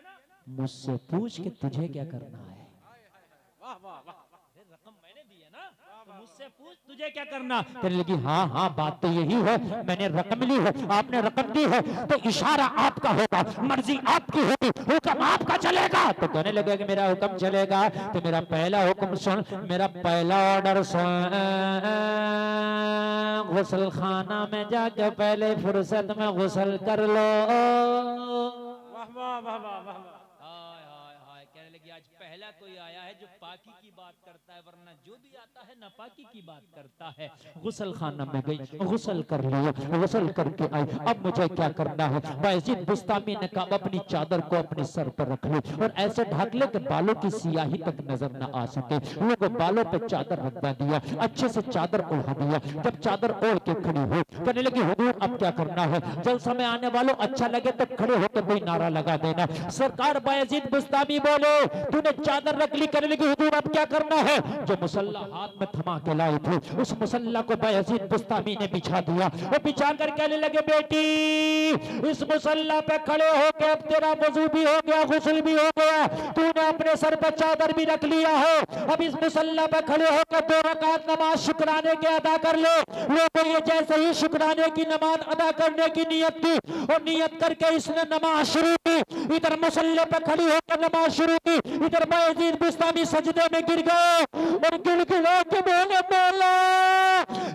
मुझसे पूछ के तुझे क्या करना है? वाह वाह वाह, रकम मैंने दी है ना, तो मुझसे पूछ तुझे क्या करना। कहने लगी हाँ हाँ बात तो यही है, मैंने रकम ली है, आपने रकम दी है, तो इशारा आपका होगा, मर्जी आपकी होगी, हुक्म आपका चलेगा। तो कहने लगे कि मेरा हुक्म चलेगा तो मेरा पहला हुक्म सुन, मेरा पहला ऑर्डर सुन, गुसल खाना में जाके पहले फुर्सत में गुसल कर लो। वाह वाह वाह वाह वाह। हाय हाय हाय, कहने लगी आज पहला कोई आया है जो पाकी की बात करता है, वरना जो भी आता है नापाकी की बात करता है। गुसल खाना में गई, गुसल कर लिया, गुसल करके आई, अब मुझे क्या करना है? बायजीद बुस्तामी ने कहा अपनी चादर को अपने सर पर रख लो और ऐसे ढक ले कि बालों की सियाही तक नजर न आ सके। लोगों बालों पे चादर रखवा दिया, अच्छे से चादर ओढ़ा दिया। जब चादर ओढ़ के खड़ी हो, कहने लगी हुजूर अब क्या करना है? जलसा में आने वालों अच्छा लगे तो खड़े होकर कोई नारा लगा देना। सरकार बायजीद बुस्तामी बोले तूने चादर रख ली। कहने लगी हुजूर अब क्या करना है? जो मुसल्ला हाथ में थमा के लाई थे उस मुसल्ला को बायजीद बुस्तामी ने बिछा दिया। वो बिछा कर कहने लगे बेटी इस मुसल्ला पे खड़े होके अब तेरा वजू भी हो गया, गुस्ल भी हो गया, तूने अपने सर पर चादर भी रख लिया है। अब इस मुसल्ला पे खड़े होकर 2 रकात नमाज शुक्राने के अदा कर ले। लोगों ये जैसे ही शुक्राने की नमाज अदा करने की नियत की और नियत करके इसने नमाज शुरू की, इधर मुसल्ले पे खड़ी होकर नमाज शुरू की, इधर बायजीद बुस्तामी सजदे में गिर गए और गिड़गिड़ा के बोले बोला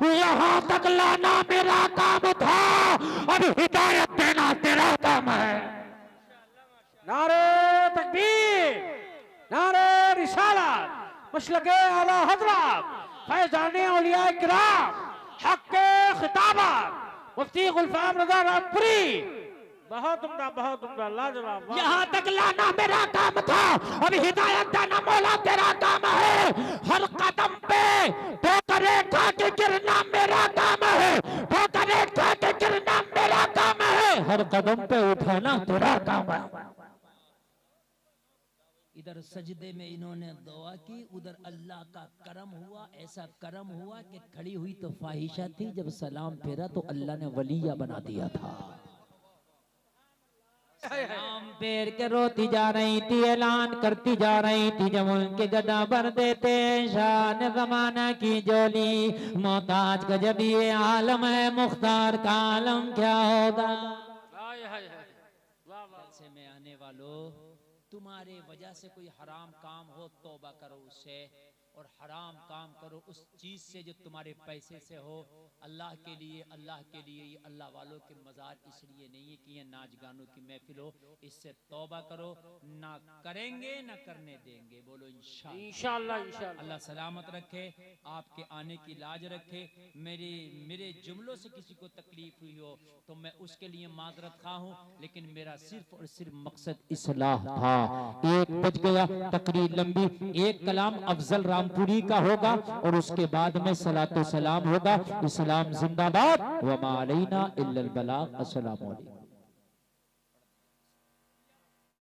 यहाँ तक लाना मेरा काम था, अब हिदायत देना तेरा काम है। नारे तकबीर, नारे रिसालत, मसलके आला हजरत फैजाने औलिया किराम, हक के खिताबत मुफ्ती गुलफाम रजा रामपुरी। बहुत उम्दा लाजवाब। यहाँ तक लाना मेरा काम था, अब हिदायत देना मौला तेरा काम है। हर कदम पे ठोकरें खा के गिरना मेरा काम है, ठोकरें खा के गिरना मेरा काम है, हर कदम पे उठाना तेरा काम है। इधर सजदे में इन्होंने दुआ की, उधर अल्लाह का करम हुआ, ऐसा करम हुआ कि खड़ी हुई तो फाहिशा थी, जब सलाम फेरा तो अल्लाह ने वलिया बना दिया था। सलाम फेर के रोती जा रही थी, ऐलान करती जा रही थी, जब उनके गदा भर देते शान जमाना की जोली, मोहताज का जब ये आलम है, मुख्तार का आलम क्या होगा। जलसे में आने वालों, तुम्हारे वजह से कोई हराम काम हो तौबा करो उससे, और हराम काम करो उस चीज से जो तुम्हारे पैसे से हो। अल्लाह के लिए, अल्लाह के लिए, ये अल्लाह वालों के मजार इसलिए नहीं है कि ये नाच गानों की महफिल हो। इससे तौबा करो, ना करेंगे ना करने देंगे। बोलो इंशाअल्लाह। इंशाअल्लाह। अल्लाह सलामत रखे, आपके आने की लाज रखे। मेरे जुमलों से किसी को तकलीफ हुई हो तो मैं उसके लिए माजरत खा हूँ, लेकिन मेरा सिर्फ और सिर्फ मकसद इस्लाह था। 1 बज गया, तकरीर लंबी, एक कलाम अफजल रामपुरी का होगा और उसके बाद में सलातो सलाम होगा। इस्लाम जिंदाबाद, व मा अलैना इल्लल बलाग। अस्सलामु अलैकुम।